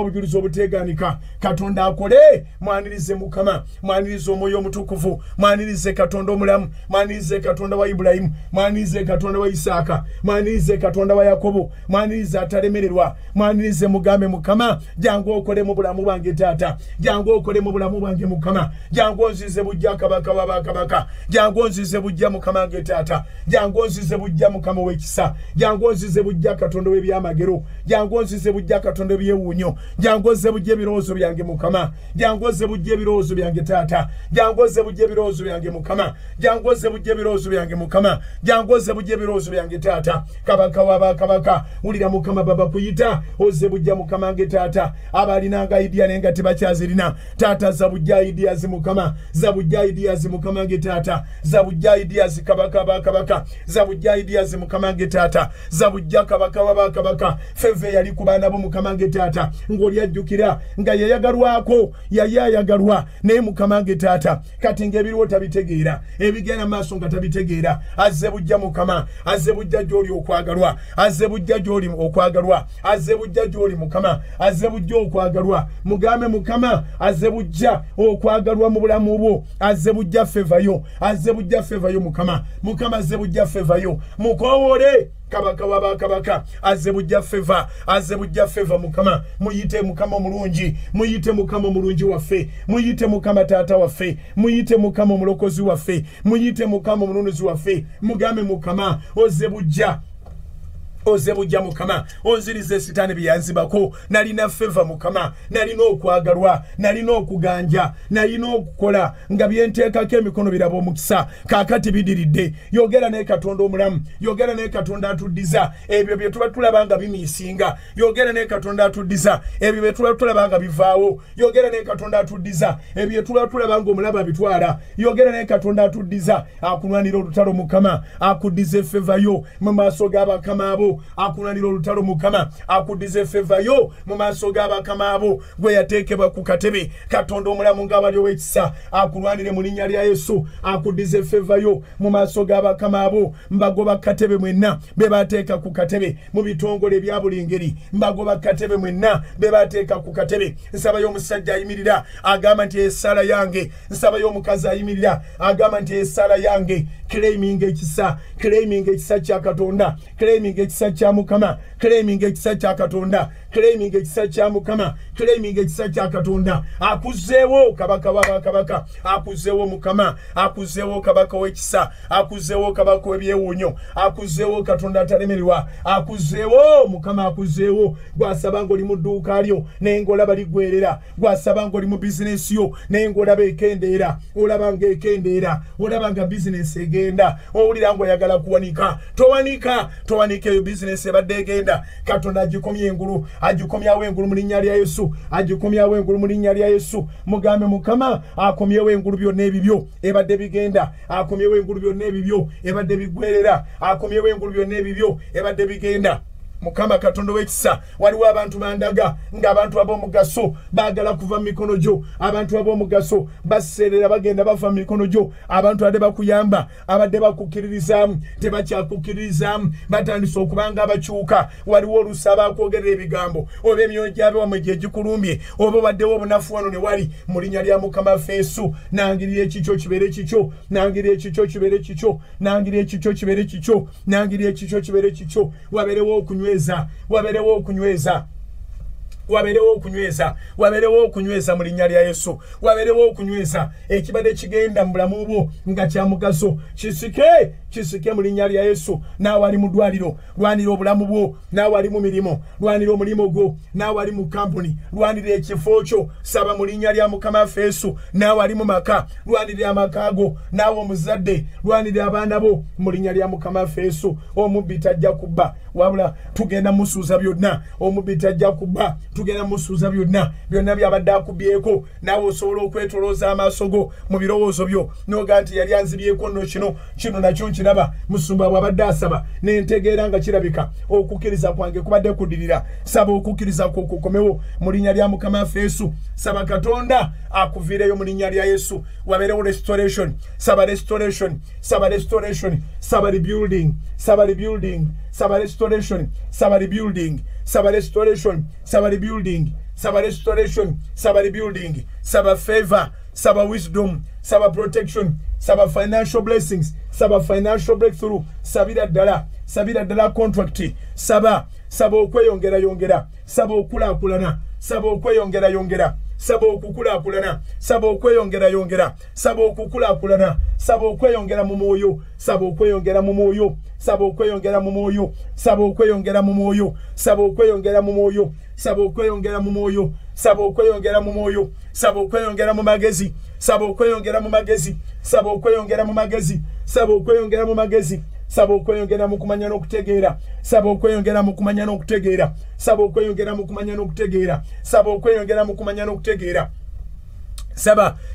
obujulizi obuteegaanika katonda akole mwanirize mukama mwanirize omwoyo omutukuvu mwanirize katonda omulamu mwanirize katonda wa Ibulayimu mwanirize katonda wa Isaaka mwanirize katonda wa Yakobo mwanirize atalemererwa mwanirize mugambe mukama jangu okole mu bulamu bwange taata jangu okole mu bulamu bwange mukama jangu onzize bujja kabaka wabakabaka jangu onzize bujja mukama nge taata jangu onzize bujja mukama w'ekisa jangu onzize bujja katonda w'ebyamagero jangu onzize bujja katonda w'ebyewuunyo jangu onzize bujja ebirowoozo byange mukama jangu onzize bujja ebirowoozo byange taata jangu onzize bujja ebirowoozo byange mukama jangu onzize bujja ebirowoozo byange mukama jangu onzize bujja ebirowoozo byange taata kabaka wabakabaka wulira mukama baba kuyita ozze bujja mukama nge taata abalinanga idiya naye nga tebakyazirina taata zabujja idiyazi mukama zabujja idiyazi mukama nge taata zabujja idiyazi kabaka bakabaka zabujja idiyazi mukama nge taata zabujja kabaka wabakabaka feve yali ku baana bo mukama nge taata ng'oli ajjukira nga yayagalwako yali ayagalwa naye mukama nge taata kati ng'ebiriwo tabitegeera ebigenda maaso nga tabitegeera azze bujja mukama azze bujja gy'oli okwagalwa azze bujja gy'oli okwagalwa azze bujja gy'oli mukama azze bujja okwagalwa mugambe mukama azze bujja okwagalwa mu bulamu bwo azze bujja fevayo mukama azze bujja fevayo mukoowole kabaka wabakabaka azze bujja feva mukama muyite mukama omulungi muyite mukama omulungi waffe muyite mukama taata waffe muyite mukama omulokozi waffe muyite mukama omununuzi waffe mugambe mukama ozze bujja mukama onzirize sitaani byanzibako nalina feva mukama nalina okwagalwa nalina okuganja nalina okukola nga byenteekako emikono biraba omukisa kaakati bidiridde yogera naye katonda omulamu yogera naye katonda atuddiza ebyo bye tuba tulaba nga bimiisinga yogera naye katonda atuddiza ebyo bye tuba tulaba nga bivaawo yogera naye katonda atuddiza ebyo bye tuba tulaba nga omulaba abitwala yogera naye katonda atuddiza akulwanira olutalo mukama akuddiza feva yo mu maaso g'abakama abo akunanira olutalo mukama akuddize feva yo mu maaso g'abakama abo gwe yateekebwa ku katebe katonda omulamu ng'abali ow'ekisa akulwanire mu linnya lya Yesu akuddize feva yo mu maaso g'abakama abo mbagoba katebe mwenna be bateeka ku katebe mu bitongole ebya buli ngeri mbagoba katebe mwenna be bateeka ku katebe nsaba y'omusajja ayimirira agamba nti essala yange nsaba y'omukazi ayimirira agamba nti essala yange claiming ekisa kya katonda claiming ekisa kya mukama claiming ekisa kya katonda claiming ekisa kya mukama claiming ekisa kya katonda akuzeewo kabaka wabakabaka akuzeewo mukama akuzeewo kabaka w'ekisa akuzeewo kabaka w'ebyewuunyo akuzeewo katonda atalemererwa akuzeewo mukama akuzeewo gwasaba ng'oli mu dduuka lyo naye ng'olaba liggwerera gwasaba ng'oli mu bizinesi yo naye ng'olaba ekendeera olaba nga bizinesi egenda owulira ng'oyagala kuwanika towanika eyo bizinesi ebadde egenda katonda agikomyawo engulu mu linnya lya Yesu agikomyawo engulu mu linnya lya Yesu mugambe mukama akomyewo engulu byonna ebibyo ebadde bigenda akomyewo engulu byonna ebibyo ebadde biggwerera akomyewo engulu byonna ebibyo ebadde bigenda mukama katonda w'ekisa waliwo abantu bandaga ng'abantu ab'omugaso baagala kuva mu mikono gyo abantu ab'omugaso baseerera bagenda bava mu mikono gyo abantu abadde bakuyamba abadde bakukkiririzaamu tebakyakukkiririzaamu batandise okubanga abakyuka waliwo olusa bakwogerera ebigambo oba emyoyo gyabe wamwe gye gikulumbye oba waddewo obunafu wano ne wali mu linnya lya mukama waffe Yesu nangirira ekikyo kibeere kikyo nangirira ekikyo kibeere kikyo nangirira ekikyo kibeere kikyo nangirira ekikyo kibeere kikyo wabeerewo okunyweza wabeerewo okunyweza wabeerewo okunyweza mu linnya lya Yesu wabeerewo okunyweza ekibadde kigenda mu bulamu bwo nga kya mugaso kisike mu linnya lya Yesu n'awali mu ddwaliro lwanira obulamu bwo n'awali mu mirimu lwanira omulimu gwo n'awali mu kampuni lwanira ekifo kyo saba mu linnya lya mukama waffe Yesu n'awali mu maka lwanira amaka go n'awo omuzadde lwanira abaana bo mu linnya lya mukama waffe Yesu omubbi tajja kubba wabula tugenda musuuza byonna omubbi tajja kubba tugenda musuuza byonna byabadde akubyeko naawe osobola okwetolooza amaaso go mu birowoozo byo noga nti yali anzibyeko nno kino nakyo nkiraba musumba bw'abadde asaba nentegeera nga kirabika okukkiriza kwange kubadde kuddirira saba okukkiriza kwo kukomewo mu linnya lya mukama waffe Yesu saba katonda akuviireyo mu linnya lya Yesu wabeerewo restoration saba restoration saba restoration saba rebuilding saba rebuilding saba restoration saba rebuilding saba restoration saba rebuilding saba restoration saba rebuilding saba favor saba wisdom saba protection saba financial blessings saba financial breakthrough sabira ddala contract saba okweyongera saba okulaakulana saba okweyongera saba okukulaakulana saba okweyongera saba okukulaakulana saba okweyongera mu mwoyo saba okweyongera mu mwoyo saba okweyongera mu mwoyo saba okweyongera mu mwoyo saba okweyongera mu mwoyo saba okweyongera mu mwoyo saba okweyongera mu mwoyo saba okweyongera mu magezi saba okweyongera mu magezi saba okweyongera mu magezi saba okweyongera mu magezi saba okweyongera mu kumanya n'okutegeera saba okweyongera mu kumanya n'okutegeera saba okweyongera mu kumanya n'okutegeera saba okweyongera mu kumanya n'okutegeera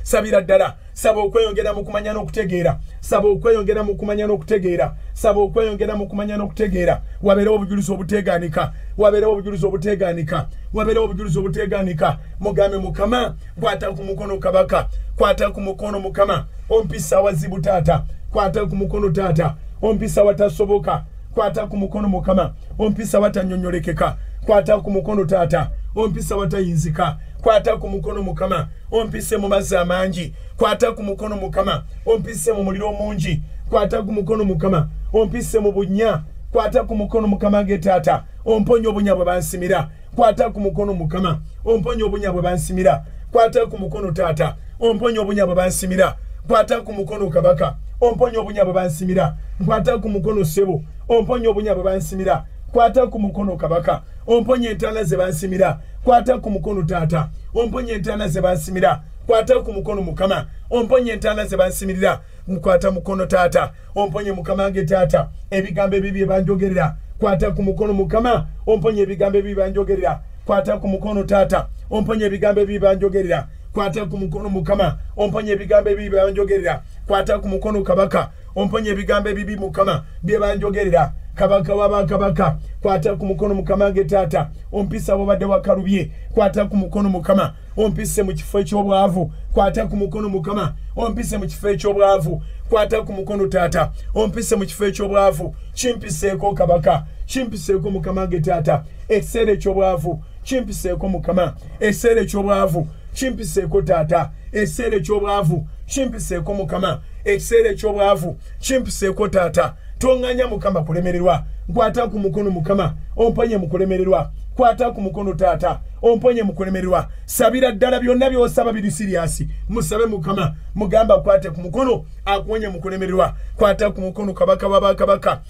sabira ddala saba okweyongera mu kumanya n'okutegeera saba okweyongera mu kumanya n'okutegeera saba okweyongera mu kumanya n'okutegeera wabeerewo obujulizi obuteegaanika wabeerewo obujulizi obuteegaanika wabeerewo obujulizi obuteegaanika mugambe mukama kwata ku mukono kabaka kwata ku mukono mukama ompisa wazibu taata kwata ku mukono taata ompisa watasoboka kwata ku mukono mukama ompisa watanyonyolekeka kwata ku mukono taata ompisa watayinzika kwata ku mukono mukama ompise mu mazzi amangi kwata ku mukono mukama ompise mu muliro mungi kwata ku mukono mukama ompise mu bunnya kwata ku mukono mukama getaata omponye obunya bwe bansimira kwata ku mukono mukama omponye obunya bwe bansimira kwata ku mukono taata omponye obunya bwe bansimira kwata ku mukono kabaka omponye obunya bwe bansimira kwata ku mukono sebo omponye obunya bwe bansimira kwata ku mukono kabaka omponye entaana ze bansimira kwata ku mukono taata omponye entaana ze bansimira kwata ku mukono mukama omponye entaana ze bansimirira kwata mukono taata omponye mukama nge taata ebigambo ebibi banjogerera kwata ku mukono mukama omponye ebigambo ebibi banjogerera kwata ku mukono taata omponye ebigambo ebibi banjogerera kwata ku mukono mukama omponye ebigambo ebibi banjogerera kwata ku mukono kabaka omponye ebigambo ebibi mukama bye banjogerera kabaka wabakabaka kwata ku mukono mukama nge taata ompisa bwobadde wakalubye kwata ku mukono mukama ompise mu kifo eky'obwavu kwata ku mukono mukama ompise mu kifo eky'obwavu kwata ku mukono taata ompise mu kifo eky'obwavu kimpiseeko kabaka kimpiseeko mukama nge taata ekiseera eky'obwavu kimpiseeko mukama ekiseera eky'obwavu kimpiseeko taata ekiseera eky'obwavu kimpiseeko mukama ekiseera eky'obwavu kimpiseeko taata tonganya mukama kulemererwa kwata ku mukono mukama omponye mu kulemererwa kwata ku mukono taata omponye mu kulemererwa sabira ddala byonna by'osaba biri siriasi musabe mukama mugamba kwate ku mukono akuwonye mu kulemererwa kwata ku mukono kabaka wabakabaka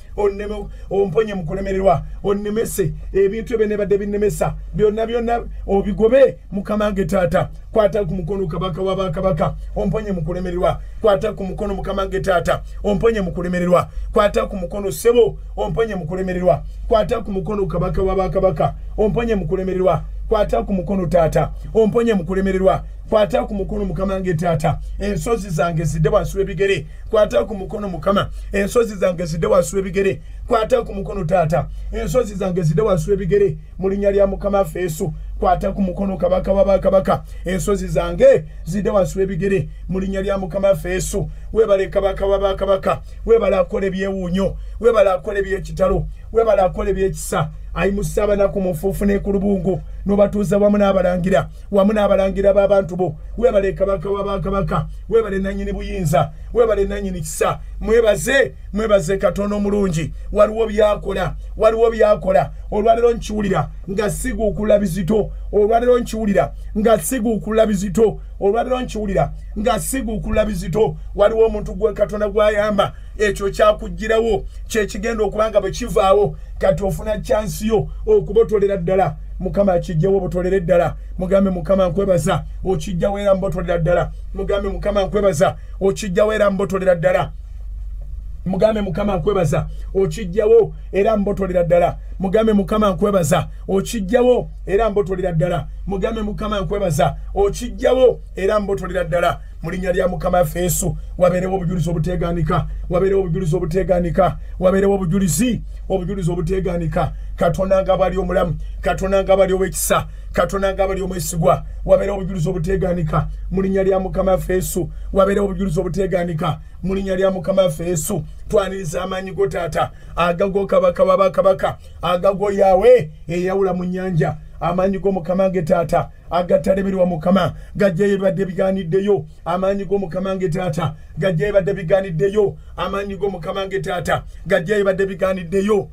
omponye mu kulemererwa onnemese ebintu ebyo nebadde binnemesa byonna obigobe mukama nge taata kwata ku mukono kabaka wabakabaka omponye mu kulemererwa kwata ku mukono mukama nge taata omponye mu kulemererwa kwata ku mukono sebo omponye mu kulemererwa kwata ku mukono kabaka wabakabaka omponye mu kulemererwa kwata ku mukono taata omponye mu kulemererwa kwata ku mukono mukama nge taata ensozi zange zidde wansi w'ebigere kwata ku mukono mukama ensozi zange zidde wansi w'ebigere kwata ku mukono taata ensozi zange zidde wansi w'ebigere mu linnya lya mukama waffe Yesu kwata ku mukono kabaka w'abakabaka ensozi zange zidde wansi w'ebigere mu linnya lya mukama waffe Yesu webale kabaka w'abakabaka webale akola ebyewuunyo webale akola ebyekitalo webale akola ebyekisa ayimusa abanaku mu nfuufu n'ekulubungu n'obatuuza wamu n'abalangira b'abantu bo webale kabaka w'abakabaka webale nannyini buyinza webale nannyini kisa mwebaze Katonda omulungi waliwo byakola olwalero nkiwulira nga siguukulula bizito olwalero nkiwulira nga siguukulula bizito waliwo omuntu gwe Katonda gw'ayamba ekyo kyakugirawo kyekigenda okubanga bwe kivaawo kati ofuna chansi yo okubotolera ddala mukama akijjawo obotolere ddala mugambe mukama nkwebaza okijjawo era mbotolera ddala mugambe mukama nkwebaza okijjawo era mbotolera ddala mugambe mukama nkwebaza okijjawo era mbotolera ddala mugambe mukama nkwebaza okijjawo era mbotolera ddala mugambe mukama nkwebaza okijjawo era mbotolera ddala mu linnya lya mukama waffe Yesu wabeerewo obujulizi obuteegaanika Katonda nga bali omulamu Katonda nga bali ow'ekisa Katonda nga bali omwesigwa wabeerewo obujulizi obuteegaanika mu linnya lya mukama waffe Yesu wabeerewo obujulizi obuteegaanika mu linnya lya mukama waffe Yesu twaniriza amaanyi go taata agago kabaka w'abakabaka agago yawe eyawula mu nnyanja amaanyi go mukama nge taata agatalemerwa mukama gajjayo ebibadde bigaaniddeyo amaanyi go mukama nge taata gajjayo ebibadde bigaaniddeyo amaanyi go mukama nge taata gajjayo ebibadde bigaaniddeyo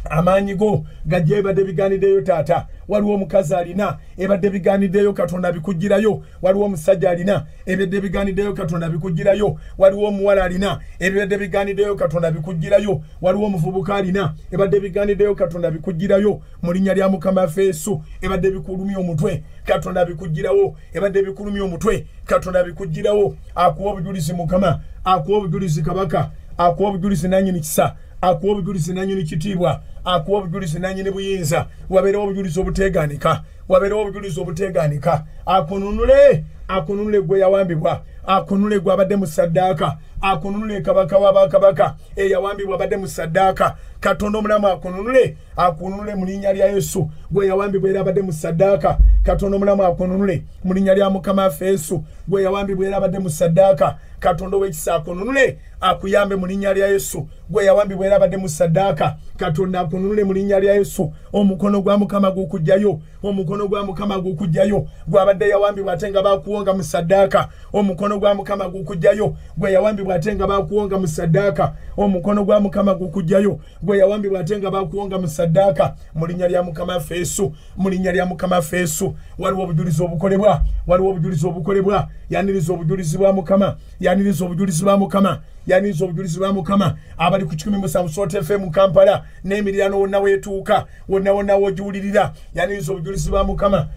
amaanyi go gajjayo ebibadde bigaaniddeyo taata waliwo omukazi alina ebadde bigaaniddeyo Katonda bikugirayo waliwo omusajja alina ebadde bigaaniddeyo Katonda bikugirayo waliwo omuwala alina ebadde bigaaniddeyo Katonda bikugirayo waliwo omuvubuka alina ebadde bigaaniddeyo Katonda bikugirayo mu linnya lya mukama waffe Yesu ebadde bikulumya omutwe Katonda bikugirawo ebadde bikulumya omutwe Katonda bikugirawo akuwa obujulizi mukama akuwa obujulizi kabaka akuwa obujulizi nannyini kisa akuwa obujulizi nannyini kitiibwa akuwa obujulizi nannyini buyinza wabeerewo obujulizi obuteegaanika akununule gwe yawambibwa akununule gwe abadde mu ssaddaaka akununule kabaka w'abakabaka eyawambibwa abadde mu ssaddaaka Katonda omulamu akununule mu linnya lya Yesu gwe yawambibwa era abadde mu ssaddaaka Katonda omulamu akununule mu linnya lya mukama waffe Yesu gwe yawambibwa era abadde mu ssaddaaka Katonda ow'ekisa akununule akuyambe mu linnya lya Yesu gwe yawambibwa era abadde mu ssaddaaka Katonda akununule mu linnya lya Yesu omukono gwa mukama gukujjayo gwabadde yawambibwa ate nga bakuwonga mu ssaddaaka omukono gwa mukama gukujjayo gwe yawambibwa ate nga bakuwonga mu ssaddaaka omukono gwa mukama gukujjayo gwe yawambibwa ate nga bakuwonga mu ssaddaaka mu linnya lya mukama waffe Yesu waliwo obujulizi obukolebwa yaniriza obujulizi bwa mukama abali ku 17 Salt FM Kampala n'emiriraano wonna weetuuka wonna wogiwulirira yaniriza obujulizi bwa mukama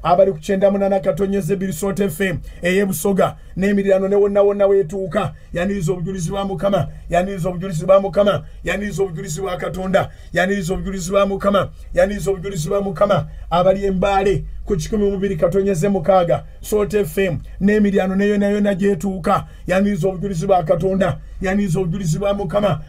abali ku 98 Katonyeze 2 Salt FM ey'ebusoga n'emiriraano ne wonna weetuuka yaniriza obujulizi bwa mukama yaniriza obujulizi bwa Katonda yaniriza obujulizi bwa mukama abali embaale ku 12 Katonyeze 6 Salt FM n'emiriraano ne yonna gyetuuka yaniriza obujulizi bwa Katonda yaniriza obujulizi bwa mukama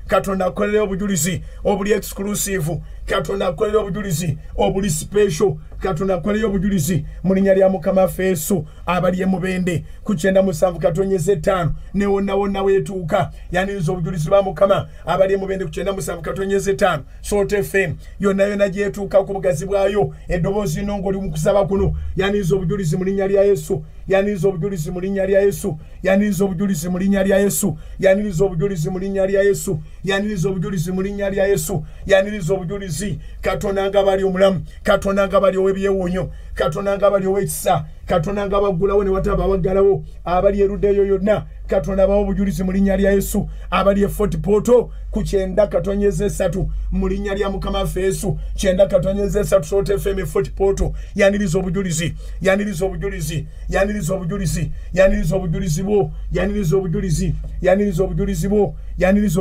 Katonda akolere obujulizi obuli exclusive Katonda akolere obujulizi obuli special Katonda akolere obujulizi mu linnya lya mukama waffe Yesu abali emubende ku 97 Katonyeze 5 ne wonna weetuuka yaniriza obujulizi bwa mukama abali emubende ku 97 Katonyeze 5 Salt FM yonna gyetuuka ku bugazi bwayo eddoboozi nongo oli mu kusaba kuno yaniriza obujulizi mu linnya lya Yesu yaniriza obujulizi mu linnya lya Yesu yaniriza obujulizi mu linnya lya Yesu yaniriza obujulizi mu linnya lya Yesu yaniriza obujulizi mu linnya lya Yesu yaniriza obujulizi Katonda nga bali omulamu Katonda nga bali ow'ebyewuunyo Katonda nga bali ow'ekisa Katonda nga baggulawo ne wataba abaggalawo abali erudda eyo yonna Katonda bawa obujulizi mu linnya lya Yesu abali e Fort Portal ku 9 Katonyeze 3 mu linnya lya mukama waffe Yesu 9 Katonyeze 3 Salt FM e Fort Portal yaniriza obujulizi bwo yaniriza obujulizi bwo yaniriza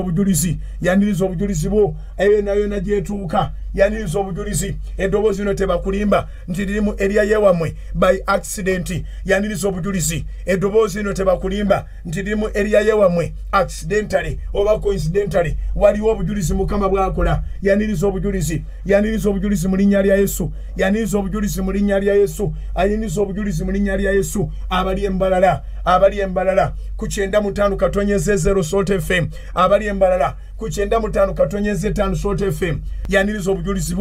obujulizi bwo eyo nayo najetuuka yaniriza obujulizi eddoboozi lino tebakulimba nti lirimu eriya yewamwe by accident yaniriza obujulizi eddoboozi lino tebakulimba nti lirimu eriya yewamwe accidentally oba coincidentally waliwo obujulizi mukama bwakola yaniriza obujulizi mu linnya lya Yesu yaniriza obujulizi mu linnya lya Yesu ayiniriza obujulizi mu linnya lya Yesu abali embalala ku 95 katonyeze 0 Salt FM abali embalala ku 95 katonyeze 5 Salt FM yaniriza obujulizi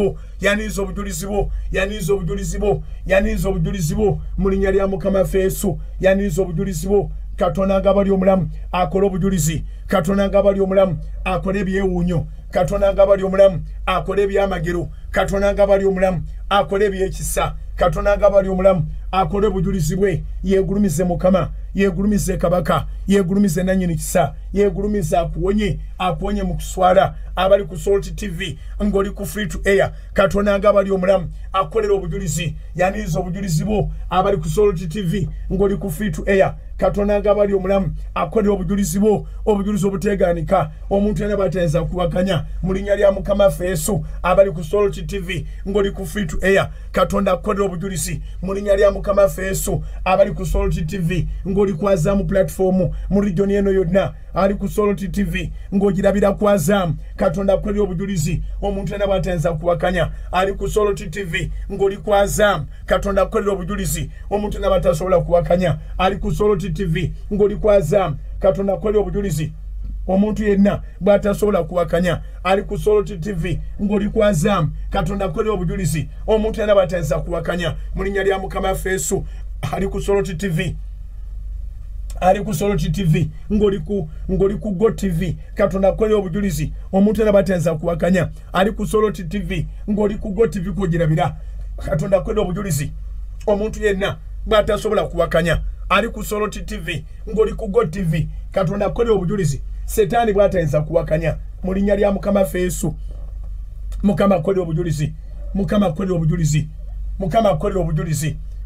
bwo mu linnya lya Mukama Yesu yaniriza obujulizi bwo Katonda ngabali omulamu akola obujulizi Katonda ngabali omulamu akola ebyewuunyo Katonda ngabali omulamu akola ebyamagero Katonda ngabali omulamu akola ebyekisa Katonda ngabali omulamu akola obujulizi bwe yegulumize Mukama yegulumize Kabaka yegulumize nanyini kisa yegulumize akuwonye mu kuswala abali ku Salt TV ngoli ku free to air Katonda ngabali omulamu akolera obujulizi yaniriza obujulizi bwo abali ku Salt TV ngoli ku free to air Katonda ngabali omulamu akolera obujulizi bwo obujulizi obuteganika omuntu yena batenza kuwakanya mu linnya lya Mukama Yesu abali ku Salt TV ngoli ku free to air Katonda akolera obujulizi mu linnya lya Mukama Yesu abali ku Salt TV ngoli kwaza mu platform mu region eno yonna ali ku Salt TV ngojirabira kwaza Katonda akolera obujulizi omuntu yena batenza kuwakanya ali ku Salt TV ngoli kwaza Katonda akolera obujulizi omuntu yena batasobola kuwakanya ali ku Salt TV ngoli kwaza Katonda akolera obujulizi omuntu yenna bwatasobola kuwakanya ali ku Salt TV ngoli kwaza Katonda akolera obujulizi omuntu yena batenza kuwakanya mu linnya lya Mukama Yesu ali ku Salt TV ngoli ku Go TV Katonda akolera obujulizi omuntu yena batenza kuwakanya ali ku Salt TV ngoli ku Go TV kugirabira Katonda akolera obujulizi omuntu yenna bwatasobola kuwakanya ali ku Salt TV ngoli ku Go TV Katonda akolera obujulizi Setani bwataenza kuwakanya mu linnya lya Mukama Yesu Mukama akolera obujulizi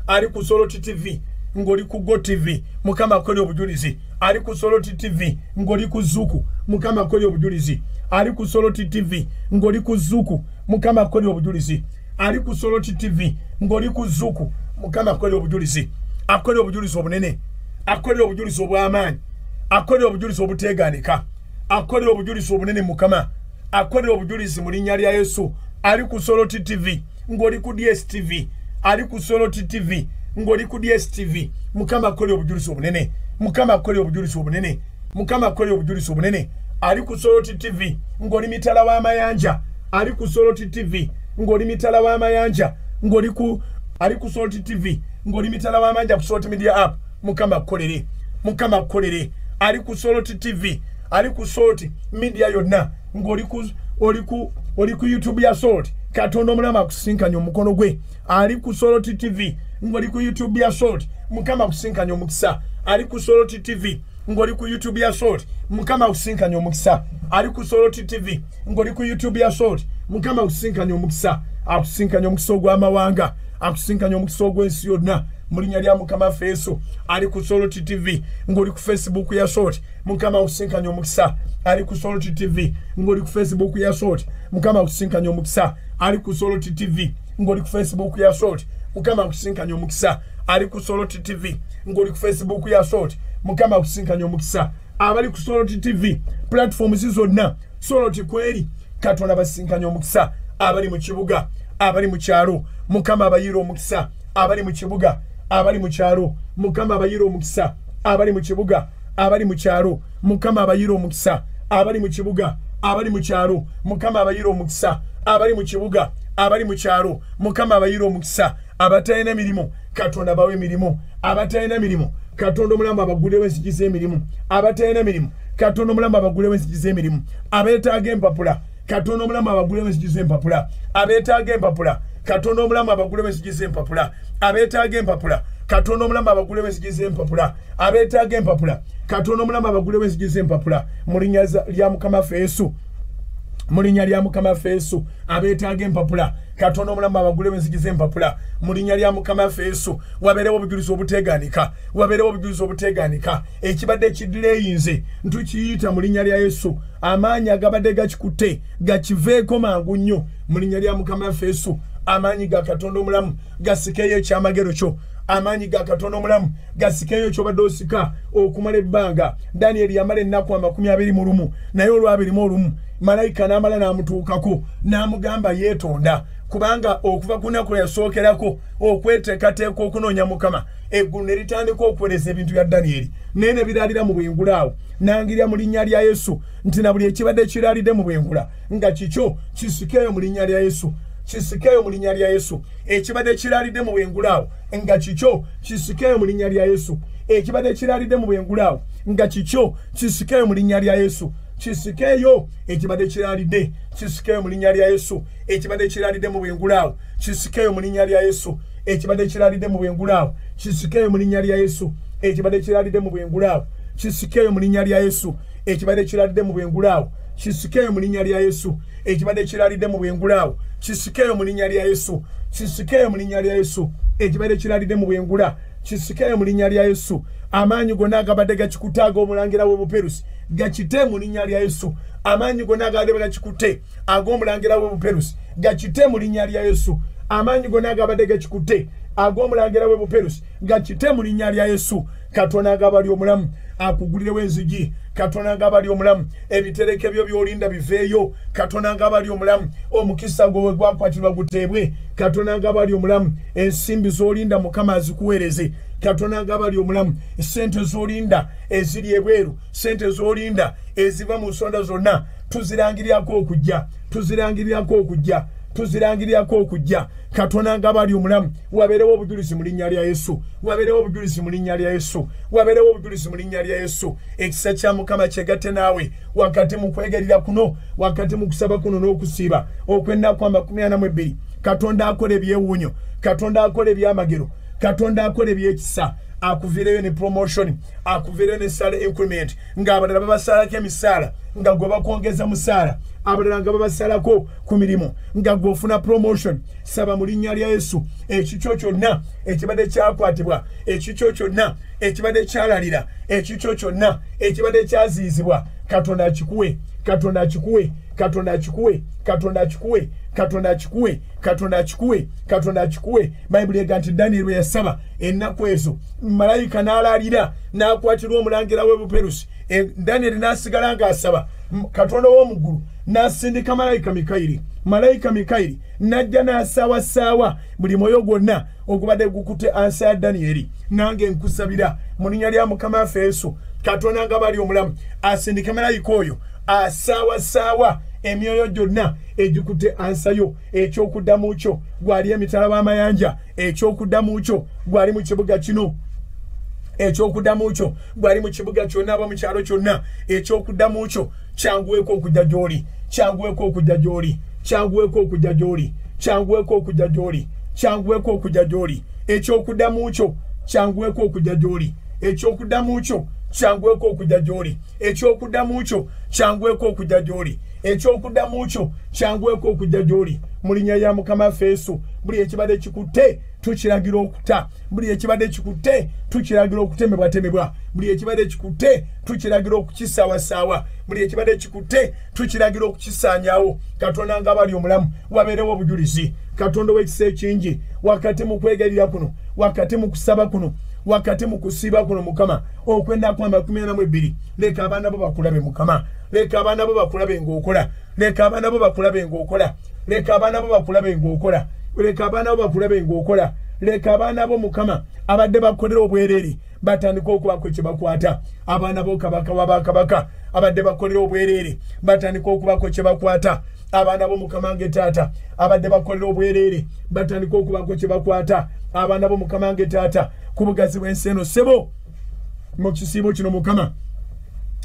ali ku Salt TV ngoli ku Go TV Mukama akolera obujulizi ali ku Salt TV ngoli ku Zuku Mukama akolera obujulizi ali ku Salt TV ngoli ku Zuku Mukama akolera obujulizi ali ku Salt TV ngoli ku Zuku Mukama akolera obujulizi akolera obujulizi obunene akolera obujulizi obw'amaanyi akolera obujulizi obuteganika akolera obujulizi obunene Mukama akolera obujulizi mu linnya lya Yesu ali ku Salt TV ngoli ku DSTV ali ku Salt TV ngoli ku DSTV Mukama akolera obujulizi obunene Mukama akolera obujulizi obunene Mukama akolera obujulizi obunene ali ku Salt TV ngoli mitala w'amayanja ali ku Salt TV ngoli mitala w'amayanja ngoli ku ali ku Salt TV ngoli mitala w'amayanja ku Salt Media app Mukama akolere ali ku Salt TV ali ku Salt Media yonna ngoli ku YouTube ya Salt Katonda omulama akusinkanya omukono gwe ali ku Salt TV ngoli ku YouTube ya Salt Mukama akusinkanya omukisa ali ku Salt TV ngoli ku YouTube ya Salt Mukama akusinkanya omukisa ali ku Salt TV ngoli ku YouTube ya Salt Mukama akusinkanya omukisa ogw'amawanga akusinkanya omukisa ogw'ensi yonna mu linnya lya Mukama Yesu ali ku Salt TV ngoli ku Facebook ya Salt Mukama akusinkanya omukisa ali ku Salt TV ngoli ku Facebook ya Salt Mukama akusinkanya omukisa ali ku Salt TV ngoli ku Facebook ya Salt Mukama akusinkanya omukisa ali ku Salt TV ngoli ku Facebook ya Salt Mukama akusinkanya omukisa abali ku Salt TV platforms zonna Salt kweri Katonda basinkanya omukisa abali mu kibuga abali mu kyalo Mukama abayira omukisa abali mu kibuga abali mu kyalo Mukama abayira omukisa abali mu kibuga abali mu kyalo Mukama abayira omukisa abali mu kibuga abali mu kyalo Mukama abayira omukisa abali mu kibuga abali mu kyalo Mukama abayira omukisa abatayina mirimo Katonda bawe mirimo abatayina mirimo Katonda omulamba abagulewo ensiki z'emirimu abatayina mirimo Katonda omulamba abagulewo ensiki z'emirimu abeetaaga empapula Katonda omulamba abagulewo ensiki z'empapula abeetaaga empapula Katonda omulamba abagulewo ensiki z'empapula abeetaaga empapula Katonda omulamba abagulewo ensiki z'empapula abeetaaga empapula Katonda omulamba abagulewo ensiki z'empapula mu linnya lya Mukama Yesu mulinya lya mukama Yesu abeetaaga empapula Katonda omulamu abagule benzigize empapula mulinya lya mukama Yesu wabeerewo obujulizi obuteegaanika wabeerewo obujulizi obuteegaanika ekibadde ekidireyinze ntukiyita mulinya lya Yesu amaanyi agabadde gakikutte gakiveeko mangu nnyo mulinya lya mukama Yesu amaanyi ga Katonda omulamu gasikeeyo ekyamagero kyo amaanyi ga Katonda omulamu gasikeeyo kyobadde osika okumala ebbanga Daniel yamala ennaku 21 naye olwabirimu olumu malayika n'amala n'amutuukako n'amugamba yeetonda kubanga okuva ku nnaku yasookerako okweteekateeka okunoonya mukama eggulu ne litandika okuweereza ebintu bya Daniel naye ne biraalira mu bwengulaawo nangirya mu linnya lya Yesu nti na buli ekibadde kiraalidde mu bwengula nga kikyo kisikeeyo mu linnya lya Yesu kisikeeyo mu linnya lya Yesu ekibadde kiraalidde mu bwengulaawo nga kikyo kisikeeyo mu linnya lya Yesu ekibadde kiraalidde mu bwengulaawo nga kikyo kisikeeyo mu linnya lya Yesu kisikeeyo ekibadde kiraalidde kisikeeyo mu linnya lya Yesu ekibadde kiraalidde mu bwengulaawo kisikeeyo mu linnya lya Yesu ekibadde kiraalidde mu bwengulaawo kisikeeyo mu linnya lya Yesu ekibadde kiraalidde mu bwengulaawo kisikeeyo mu linnya lya Yesu ekibadde kiraalidde mu bwengulaawo kisikeeyo mu linnya lya Yesu ekibadde kiraalidde mu bwengulaawo kisikeeyo mu linnya lya Yesu kisikeeyo mu linnya lya Yesu ekibadde kiraalidde mu bwengula kisikeeyo mu linnya lya Yesu amaanyi gonna agabadde gakikutaaga omulangira w'Obuperusi gakite mu linnya lya Yesu amaanyi gonna agabadde gakikutte ag'omulangira w'Obuperusi gakite mu linnya lya Yesu amaanyi gonna agabadde gakikutte ag'omulangira w'Obuperusi gakite mu linnya lya Yesu Katonda agabali omulamu akugulirewo enzigi Katonda agabali omulamu ebitereke byo byolinda biveeyo Katonda agabali omulamu omukisa gwe gwakwatirwa guteebwe Katonda agabali omulamu ensimbi zolinda mukama azikuweereze Katonda agabali omulamu sente zolinda eziri ebweru sente zolinda eziva mu nsonda zonna tuzirangirirako okujja tuzirangirirako okujja tuzirangirirako okujja Katonda agabali omulamu wabeerewo obujulizi mu linnya lya Yesu wabeerewo obujulizi mu linnya lya Yesu wabeerewo obujulizi mu linnya lya Yesu ekisa kya mukama kyegatte naawe wakati mu kwegerera kuno wakati mu kusaba kuno n'okusiiba okwennaku 42 Katonda akola ebyewuunyo Katonda akola ebyamagero Katonda akola ebyekisa akuvireyo ne promotion akuvireyo ne salary increment ng'abalala babasalako emisaala nga gwe bakwongeza musaala abalala nga babasalako ku mirimu nga gwe ofuna promotion saba mu linnya lya Yesu ekikyo kyonna ekibadde kyakwatibwa ekikyo kyonna ekibadde kyalalira ekikyo kyonna ekibadde kyaziizibwa Katonda akikuwe Katonda akikuwe Katonda akikuwe Katonda akikuwe Katonda akikuwe Katonda akikuwe Katonda akikuwe Bayibuli ega nti Daniel bwe yasaba ennaku ezo malayika n'alalira n'akwatirwa omulangira w'Obuperusi Daniel n'asigala ng'asaba Katonda w'omuggulu n'asindika malayika Mikayiri n'ajja n'asaawasaawa buli mwoyo gwonna ogubadde gukutte ansa ya Danieri nange nkusabira mu linnya lya mukama waffe Yesu Katonda agabali omulamu asindika malayika oyo asaawasaawa emyoyo gyonna egikutte ansayo ekyokuddamu kyo gwali emitala w'amayanja ekyokuddamu kyo gwali mu kibuga kino ekyokuddamu kyo gwali mu kibuga kyonna aba mu kyalo kyonna ekyokuddamu kyo kyanguweeko okujja gy'oli kyanguweeko okujja gy'oli kyanguweeko okujja gy'oli kyanguweeko okujja gy'oli kyanguweeko okujja gy'oli ekyokuddamu kyo kyanguweeko okujja gy'oli ekyokuddamu kyo kyanguweeko okujja gy'oli ekyokuddamu kyo kyanguweeko okujja gy'oli ekyokuddamu kyo kyanguweeko okujja gy'oli mu linnya lya mukama waffe Yesu buli ekibadde kikutte tukiragira okuta buli ekibadde kikutte tukiragira okutemebwatemebwa buli ekibadde kikutte tukiragira okukisaawasaawa buli ekibadde kikutte tukiragira okukisaanyaawo Katonda ng'abali omulamu wabeerewo obujulizi Katonda w'ekisa ekingi wakati mu kwegerera kuno wakati mu kusaba kuno wakati mu kusiiba kuno mukama okwennaku 42 leka abaana bo bakulabe mukama leka abaana bo bakulabe ng'okola leka abaana bo bakulabe ng'okola leka abaana bo bakulabe ng'okola leka abaana bo bakulabe ng'okola leka abaana bo mukama abadde bakolera obwereere batandika okubako kye bakwata abaana bo kabaka wabakabaka abadde bakolera obwereere batandika okubako kye bakwata abaana bo mukama nge taata abadde bakolera obwereere batandika okubako kye bakwata abaana bo mukama nge taata ku bugazi bw'ensi eno sebo mu kisiibo kino mukama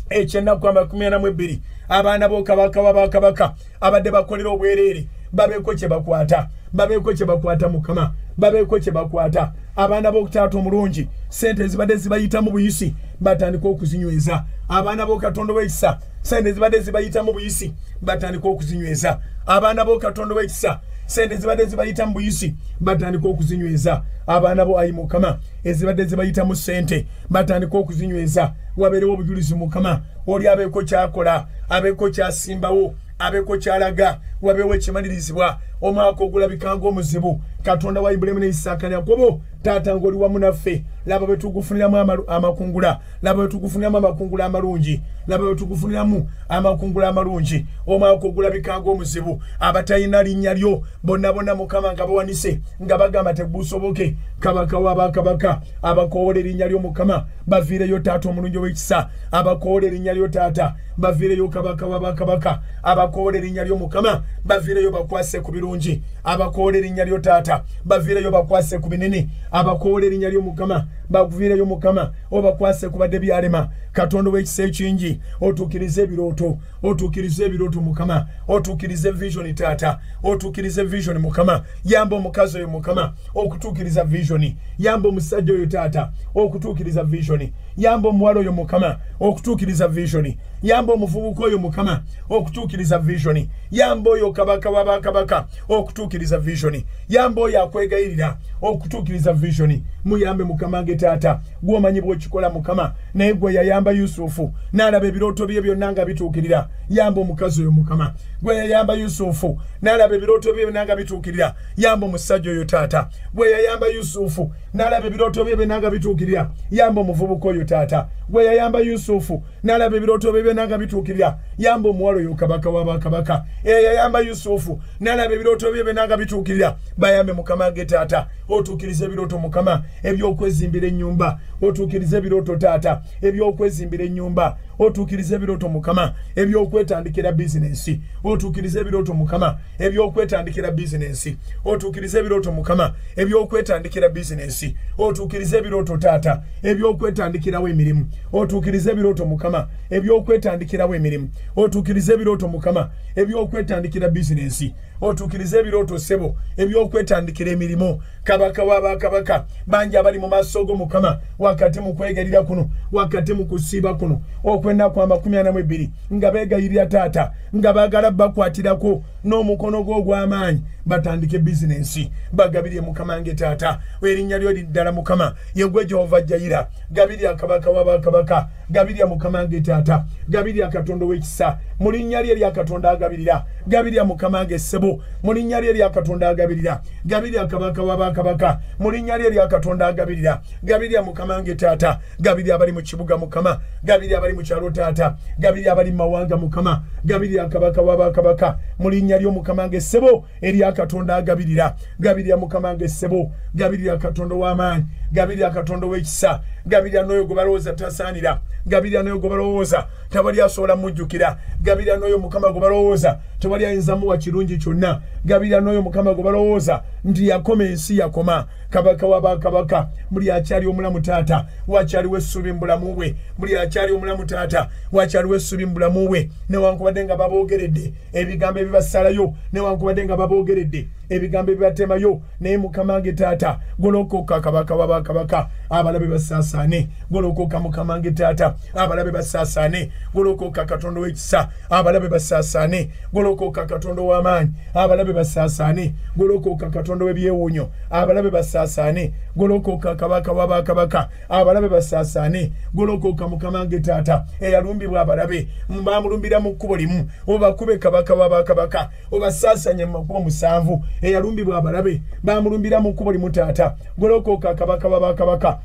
ekyennaku 42 abaana bo kabaka wabakabaka abadde bakolera obwereere babeeko kye bakwata babeeko kye bakwata mukama babeeko kye bakwata abaana b'okutaata omulungi sente zibadde zibayita mu buyisi batandika okuzinyweza abaana bo Katonda w'ekisa sente zibadde zibayita mu buyisi batandika okuzinyweza abaana bo Katonda w'ekisa sente zibadde zibayita mu buyisi batandika okuzinyweza abaana bo ayi Mukama ezibadde zibayita mu sente batandika okuzinyweza wabeerewo obujulizi Mukama oli abeeko kyakola abeeko kyasimbawo abeeko kyalaga wabeewo ekimalirizibwa omwaka ogulabika ng'omuzibu Katonda wa Ibulayimu ne Isaaka ne Yakobo taata ng'oli wamu naffe laba bwe tugufuniramu amakungula laba bwe tugufuniramu amakungula amalungi laba bwe tugufuniramu amakungula amalungi omwaka ogulabika ng'omuzibu abatalina linnya lyo bonna bonna Mukama nga bawanise nga bagamba tegusoboke kabaka w'abakabaka abakoowola erinnya lyo Mukama baviireyo taata omulungi ow'ekisa abakoowola erinnya lyo taata baviireyo kabaka w'abakabaka abakoowola erinnya lyo Mukama baviireyo bakwase ku birungi abakoowola erinnya lyo taata baviireyo bakwase ku binene abakoowola erinnya lyo Mukama baviireyo Mukama obakwase ku badde byalema Katonda w'ekisa ekingi otuukirize ebirooto Mukama otuukirize vision taata otuukirize vision Mukama yamba omukazi oyo Mukama okutuukiriza vision yamba omusajja oyo taata okutuukiriza vision yamba omuwala oyo Mukama okutuukiriza vision yamba omuvubuka oyo Mukama okutuukiriza vision yamba oyo kabaka w'abakabaka okutuukiriza vision yamba oyo akwegayirira okutuukiriza vision muyambe Mukama nge taata gwomanyi bw'okikola Mukama naye gwe yayamba Yusufu n'alaba ebirooto bye byonna nga bituukirira yamba omukazi oyo Mukama gwe yayamba Yusufu n'alaba ebirooto bye byonna nga bituukirira yamba omusajja oyo taata gwe yayamba Yusufu n'alaba ebirooto bye byonna nga bituukirira yamba omuvubuka oyo taata gwe yayamba Yusufu n'alaba ebirooto bye byonna nga bituukirira yamba omuwala oyo kabaka w'abakabaka yayamba Yusufu n'alaba ebirooto bye byonna nga bituukirira bayambe Mukama nge taata otuukirize ebirooto Mukama ebyokwezimbira ennyumba otuukirize ebirooto taata ebyokwezimbira ennyumba otuukirize ebirooto Mukama ebyokwetandikira bizinensi otuukirize ebirooto Mukama ebyokwetandikira bizinensi otuukirize ebirooto Mukama ebyokwetandikira bizinensi otuukirize ebirooto taata ebyokwetandikirawo emirimu otuukirize ebirooto Mukama ebyokwetandikirawo emirimu otuukirize ebirooto Mukama ebyokwetandikira bizinensi otuukirize ebirooto ssebo ebyokwetandikira emirimu kabaka w'abakabaka bangi abali mu maaso go Mukama wakati mu kwegalira kuno wakati mu kusiiba kuno okwennaku 42 nga beegayirira taata nga baagala bakwatirako n'omukono gwo ogw'amaanyi batandike bizinensi bagabirye Mukama nge taata erinnya lyo liddala Mukama yegwe Jehova Jayira gabirya kabaka w'abakabaka gabirya Mukama nge taata gabirya Katonda w'ekisa mu linnya lye lya Katonda agabirira gabirya Mukama nge ssebo mu linnya lye lya Katonda agabirira gabirya kabaka w'abakabaka mu linnya lye lya Katonda agabirira gabirya Mukama nge taata gabirya abali mu kibuga Mukama gabirya abali mu kyalo taata gabirya abali mu mawanga Mukama gabirya kabaka w'abakabaka mu linnya lyo Mukama nge ssebo erya Katonda agabirira gabirya Mukama nge ssebo gabirya Katonda w'amaanyi gabirya Katonda w'ekisa gabirya n'oyo gwe balowooza tasaanira gabirya n'oyo gwe balowooza tabali asobola mujjukira gabirya n'oyo Mukama gwe balowooza tebali ayinzamu wa kirungi kyonna gabirya n'oyo Mukama gwe balowooza nti yakoma ensi yakoma kabaka w'abakabaka buli akyali omulamu taata wakyaliwo essuubi mu bulamu bwe buli akyali omulamu taata wakyaliwo essuubi mu bulamu bwe newankubadde nga baboogeredde ebigambo ebibasalayo newankubadde nga baboogeredde ebigambo ebibatemayo naye Mukama nge taata golokoka kabaka w'abakabaka abalabe basaasaane golokoka Mukama nge taata abalabe basaasaane golokoka Katonda w'ekisa abalabe basaasaane golokoka Katonda w'amaanyi abalabe basaasaane golokoka Katonda w'ebyewuunyo abalabe basaasaane golokoka kabaka w'abakabaka abalabe basaasaane golokoka Mukama nge taata eyalumbibwa abalabe bamulumbira mu kkubo limu obakube kabaka w'abakabaka obasaasanye mu makubo 7 eyalumbibwa abalabe bamulumbira mu kkubo limu taata golokoka kabaka w'abakabaka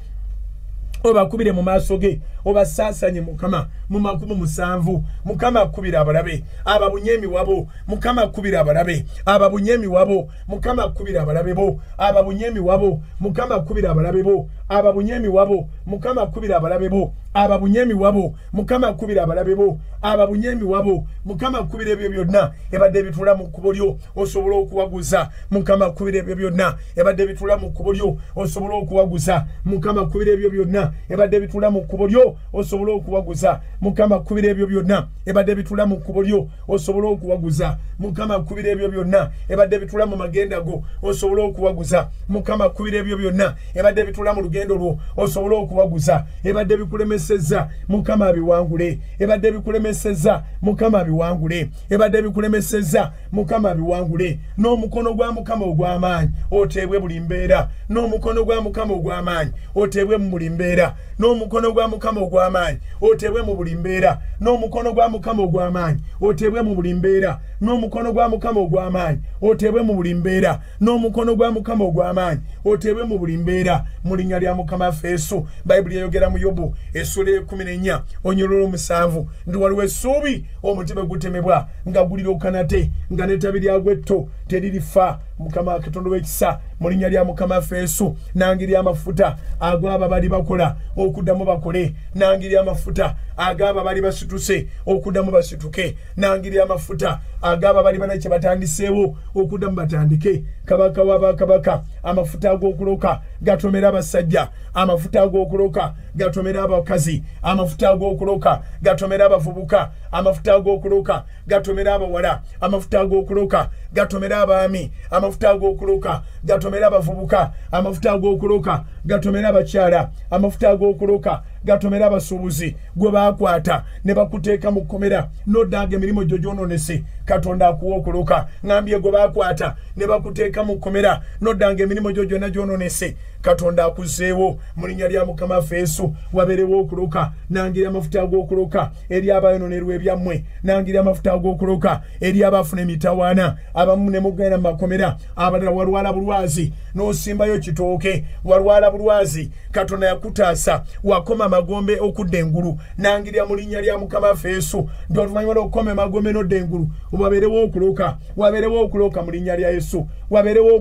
obakubire mu maaso ge obasaasanye Mukama mu makubo 7 Mukama akubira abalabe ababunye emiwabo Mukama akubira abalabe ababunye emiwabo Mukama akubira abalabe bo ababunye emiwabo Mukama akubira abalabe bo ababunye emiwabo Mukama akubira abalabe bo ababunye emiwabo Mukama akubira abalabe bo ababunye emiwabo Mukama akubira ebyo byonna ebadde bitula mu kkubo lyo osobola okuwaguza Mukama akubira ebyo byonna ebadde bitula mu kkubo lyo osobola okuwaguza Mukama akubira ebyo byonna byonna ebadde bitula mu kkubo lyo osobola okuwaguza mukama kubira ebyo byonna ebadde bitula mu kkubo lyo osobola okuwaguza mukama kubira ebyo byonna ebadde bitula mu magenda go osobola okuwaguza mukama kubira ebyo byonna ebadde bitula mu lugendo lwo osobola okuwaguza ebadde bikulemesezza mukama abiwangule ebadde bikulemesezza mukama abiwangule ebadde bikulemesezza mukama abiwangule n'omukono gwa mukama ogw'amaanyi oteebwe buli mbeera n'omukono gwa mukama ogw'amaanyi oteebwe mu buli mbeera n'omukono gwa mukama ogw'amaanyi oteebwe mu buli mbeera n'omukono gwa mukama ogw'amaanyi oteebwe mu buli mbeera n'omukono gwa mukama ogw'amaanyi oteebwe mu buli mbeera n'omukono gwa mukama ogw'amaanyi oteebwe mu buli mbeera mu linnya lya mukama Yesu. Bayibuli eyogera mu Yobu essula 14 onyololo 7 ndi waliwo essuubi omutima gutemebwa nga gulirooka nate nga n'ettabi lyagwo etto teririfa mukama Katonda w'ekisa mu linnya lya mukama Yesu. Nangiri amafuta agaba bali bakola okuddamu bakole nangiri amafuta agaba bali basituse okuddamu basituke nangiri amafuta agaba bali bana kye batandiseewo okuddamu batandike kabaka w'abakabaka amafuta ag'okuloka gatomera abasajja amafuta ag'okuloka gatomera abakazi amafuta ag'okuloka gatomera abavubuka amafuta ag'okuloka gatomera abawala amafuta ag'okuloka gatomera abaami amafuta ag'okuloka gatomera abavubuka amafuta ag'okuloka gatomera abakyala amafuta ag'okuloka gatomera abasuubuzi gwe baakwata ne bakuteeka mu kkomera n'oddanga emirimu gyo gy'onoonese Katonda akuwa okuloka ngambye gwe baakwata ne bakuteeka mu kkomera n'oddanga emirimu gyo gyonna gy'onoonese Katonda akuzeewo mu linnya lya mukama Yesu. Wabeerewo okuloka nangiri amafuta ag'okuloka eri abayononerwa ebyammwe nangiri amafuta ag'okuloka eri abaafuna emitawaana abamu ne mugenda mu makomera abalala walwala bulwazi n'osimbayo kitooke walwala bulwazi Katonda yakutaasa wakoma amagombe okudda engulu nangirya mu linnya lya mukama Yesu nti oluvannyuma lw'okukoma amagombe n'odda engulu wabeerewo okuloka mu linnya lya Yesu wabeerewo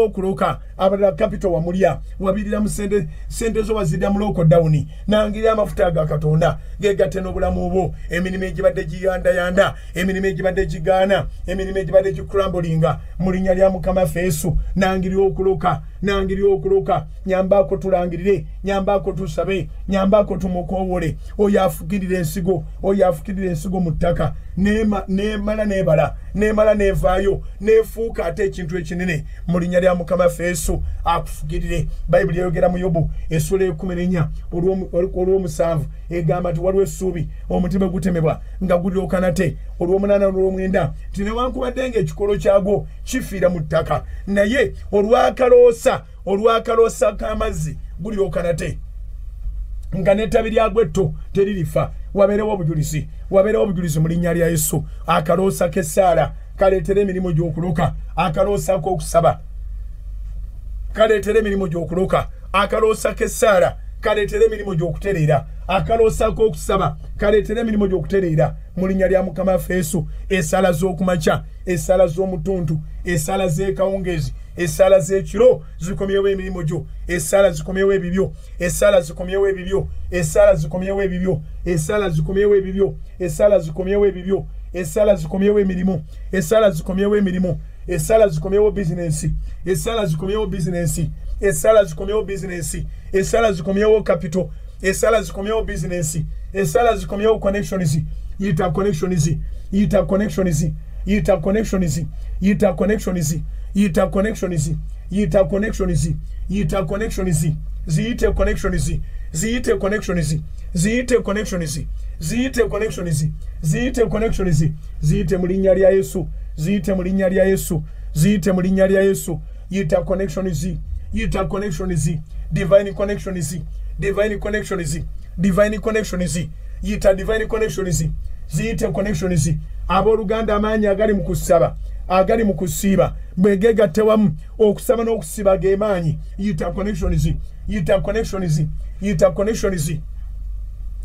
okuloka abalala kapito wamulya wabirira mu sente zo wazidda mu lockdown nangirya amafuta aga Katonda gegatte n'obulamu bwo emirimu egibadde giyandayanda emirimu egibadde gigaana emirimu egibadde gikulambulinga mu linnya lya mukama Yesu nangirya okuloka nyambako tulangirire nyambako tusabe nyambako tumukoowole oyo afukirira ensigo mu ttaka nemala nevaayo nefuuka ate ekintu ekinene mu linnya lya mukama Yesu akufugirire. Bayibuli eyogera mu Yobu essula 14 olw'omusanvu egamba nti waliwo essuubi omutima gutemebwa nga gulirooka nate olw'omunaana n'olw'omwenda nti newankubadde ng'ekikolo kyagwo kifiira mu ttaka naye olwakaloosa k'amazzi gulirooka nate nga n'ettabi lyagwo etto teririfa. Wabeerewo obujulizi mu linnya lya Yesu. Akaloosa k'essaala kaleetera emirimu gy'okuloka akaloosa k'okusaba kaleetera emirimu gy'okuloka akaloosa k'essaala kaleetera emirimu gy'okutereera akaloosa k'okusaba kaleetera emirimu gy'okutereera mu linnya lya mukama Yesu. Essaala z'okumakya essaala z'omutuntu essaala z'ekawungeezi essaala z'ekiro zikomyewo emirimu gyo essaala zikomyewo ebibyo essaala zikomyewo ebibyo essaala zikomyewo ebibyo essaala zikomyewo ebibyo essaala zikomyewo ebibyo essaala zikomyewo emirimu essaala zikomyewo emirimu essaala zikomyewo bizinensi essaala zikomyewo bizinensi essaala zikomyewo bizinensi essaala zikomyewo capital essaala zikomyewo bizinensi essaala zikomyewo connections yita connections yita connections yita connections yita connections yita connections yita connections yita connections ziyite connections ziyite connections ziyite connections ziyite connections ziyite connections ziyite mu linnya lya Yesu ziyite mu linnya lya Yesu ziyite mu linnya lya Yesu yita connections yita connections divine connections divine connections divine connections yita divine connections ziyite connections abooluganda amaanyi agali mu kusaba agali mu kusiiba bwegegatte wamu okusaba n'okusiba ge maanyi yita connections yita connections yita connections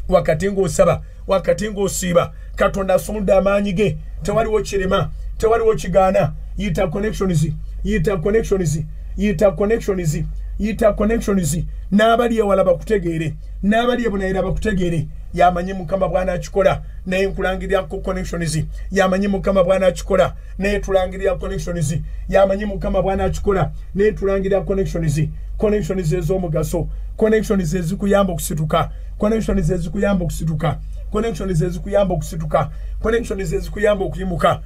wakati ng'osaba wakati ng'osiiba Katonda asumudde amaanyi ge tewaliwo kirema tewaliwo kigaana yita connections yita connections yita connections yita connections n'abali ewala bakutegeere n'abali ebunayira bakutegeere yamanyi mukama bwana akikola naye nkulangirira ku connections yamanyi mukama bwana akikola naye tulangirira connections yamanyi mukama bwana akikola naye tulangirira connections ez'omugaso connections ezikuyamba okusituka connections ezikuyamba okusituka connections ezikuyamba okusituka connections ezikuyamba okuyimuka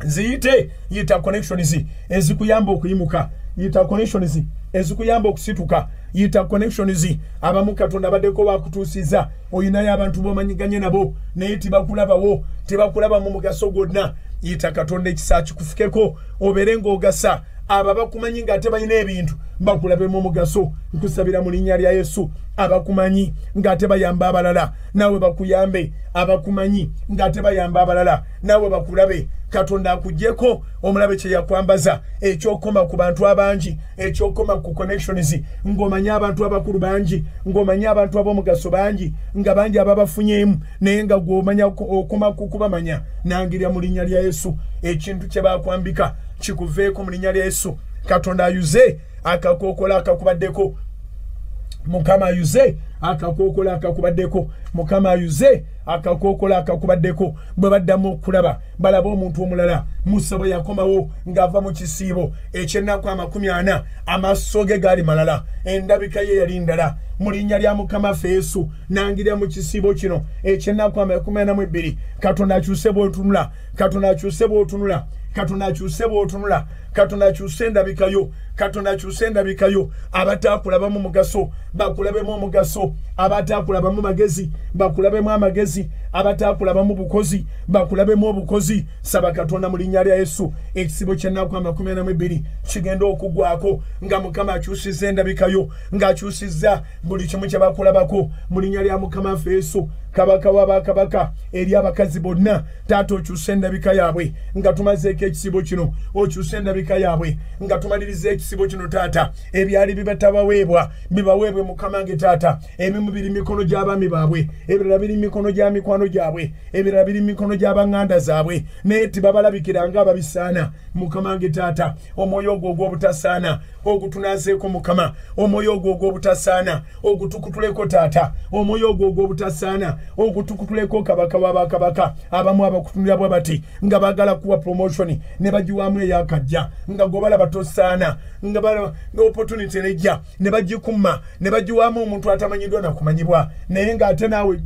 ziyite yita connections ezikuyamba okuyimuka yita connections ezikuyamba okusituka yita connections abamu Katonda baddeko bakutuusiza oyinayo abantu bomanyiganye nabo naye tibakulabawo tebakulaba mu mugaso gwonna yita Katonda ekisa kikufukeko obeere ng'ogasa abo abakumanyi ng'ate balina ebintu bakulabemu omugaso nkusabira mu linnya lya Yesu abakumanyi ng'ate bayamba abalala nawe bakuyambe abakumanyi ng'ate bayamba abalala nawe bakulabe Katonda akujjeko omulabe kye yakwambaza ekyokoma ku bantu abangi ekyokoma ku connections ng'omanya abantu abakulu bangi ng'omanya abantu ab'omugaso bangi nga bangi ababafunyeemu naye nga gw'omanya okoma kubamanya nangirira mu linnya lya Yesu ekintu kye bakwambika kikuveeko mu linnya lya Yesu Katonda ayuze akakokola akakubaddeko Mukama ayuze akakokola akakubaddeko Mukama ayuze akakokola akakubaddeko bwe baddamu okulaba balaba omuntu omulala Musabo yakomawo ng'ava mu kisiibo ekyennaku 40 amaaso ge gaali malala endabika ye yali ndala mu linnya lya Mukama Yesu nangirira mu kisiibo kino ekyennaku 42 Katonda akyuse bw'otunula Katonda akyuse bw'otunula Katonda akyuse bw'otunula Katonda akyuse endabikayo Katonda akyuse endabikayo abataakulaba mugaso bakulabemu omugaso abataakulaba magezi bakulabemu amagezi abataakulaba bukozi bakulabemu obukozi saba Katonda mu linnya lya Yesu ekisibo ky'ennaku 42 kigenda okugwako nga Mukama akyusizza endabikayo ng'akyusizza buli kimu kye bakulabako mu linnya lya Mukama Yesu kabaka w'abakabaka eri abakazi bonna taata okyusa endabika yaabwe nga tumazeeko ekisibo kino okyusa endabika yaabwe nga tumaliriza ekisibo kino taata ebyali bibatabaweebwa bibaweebwe Mukama nge taata emimu biri mikono gy'abaami baabwe ebirala biri mikono gya mikwano gyabwe ebirala biri mikono gy'abaŋŋanda zaabwe naye tibabalabikira nga ababisaana Mukama nge taata omwoyo ogwo ogw'obutasaana ogutunaazeeko Mukama omwoyo ogwo ogw'obutasaana ogutukutuleko taata omwoyo ogwo ogw'obutasaana ogutukutuleko kabaka w'abakabaka abamu abakutunira bwe bati nga baagala kuwa promotion ne bagiwaamu eyakajja nga gobalaba tosaana nga balaba opportunity nejja ne bagikuma ne bagiwaamu omuntu atamanyiddwa nakumanyibwa naye ng'ate naawe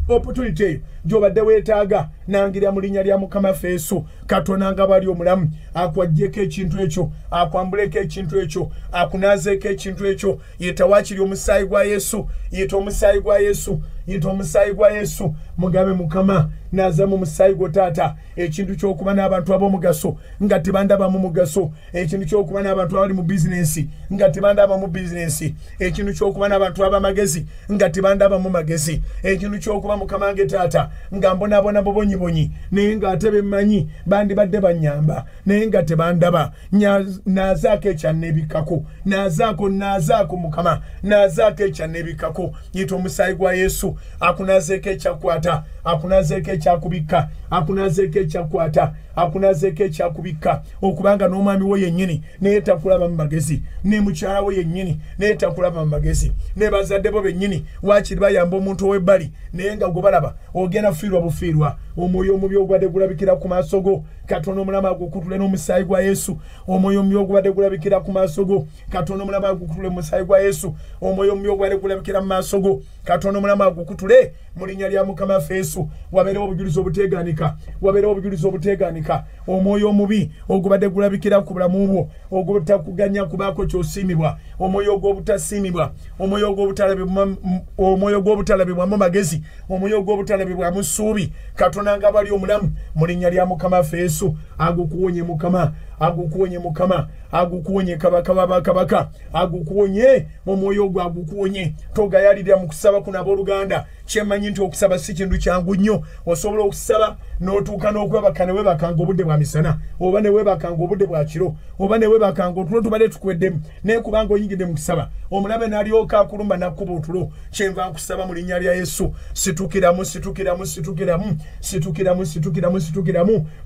opportunity eyo gy'obadde weetaaga nangirira mu linnya lya Mukama Yesu Katonda nga bali omulamu akwaggyeko ekintu ekyo akwambuleko ekintu ekyo akunaazeeko ekintu ekyo yita waakiri omusaayi gwa Yesu yita omusaayi gwa Yesu yita omusaayi gwa Yesu mugabe Mukama naza mu musaayi gwo taata ekintu ky'okuba n'abantu ab'omugaso nga tebandaba mu mugaso ekintu ky'okuba n'abantu abali mu bizinensi nga tebandaba mu bizinensi ekintu ky'okuba n'abantu ab'amagezi nga tebandaba mu magezi ekintu ky'okuba Mukama nge taata nga mbonaabona bubonyibonyi naye ng'ate bemmanyi bandibadde bannyamba naye nga tebandaba naazaako ekyanneebikako naazaako Mukama naazaako ekyanneebikako yita omusaayi gwa Yesu akunaazeeko ekyakwata akunaazeeko ekyakubikka akunaazeeko ekyakwata akunaazeeko ekyakubikka okubanga n'omwami we yennyini naye takulaba mu magezi ne mukyala we yennyini naye takulaba mu magezi ne bazadde bo bennyini waakiri bayamba omuntu ow'ebbali naye nga gwe balaba ogenda fiirwa bufiirwa omwoyo omubi ogubadde gulabikira ku maaso go Katonda omulamu agukutule n'omusaayi gwa Yesu omwoyo omubi ogubadde gulabikira ku maaso go Katonda omulamu agukutule mu musaayi gwa Yesu omwoyo omubi ogubadde gulabikira mu maaso go Katonda omulamu agukutule mu linnya lya Mukama Yesu wabeerewo obujulizi obuteegaanika wabeerewo obujulizi obuteegaanika omwoyo omubi ogubadde gulabikira ku bulamu bwo ogutakuganya kubaako ky'osiimibwa omwoyo ogw'obutasiimibwa omwoyo ogw'obutalabibwamu magezi omwoyo ogw'obutalabibwamu ssuubi Katonda nga bali omulamu mu linnya lya Mukama Yesu agukuwonye Mukama agukuwonye Mukama agukuwonye kabaka w'abakabaka agukuwonye omwoyo ogwo agukuwonye togayalirira mu kusaba kuno abooluganda kyemanyi nti okusaba si kintu kyangu nnyo osobola okusaba n'otuuka n'okwebaka ne webakanga obudde bwa misana oba ne webakanga obudde bwa kiro oba ne webakanga otulo tubadde tukweddemu naye kubanga oyingidde mu kusaba omulabe n'alyoka akulumba n'akkuba otulo kyenva nkusaba mu linnya lya Yesu situkiramu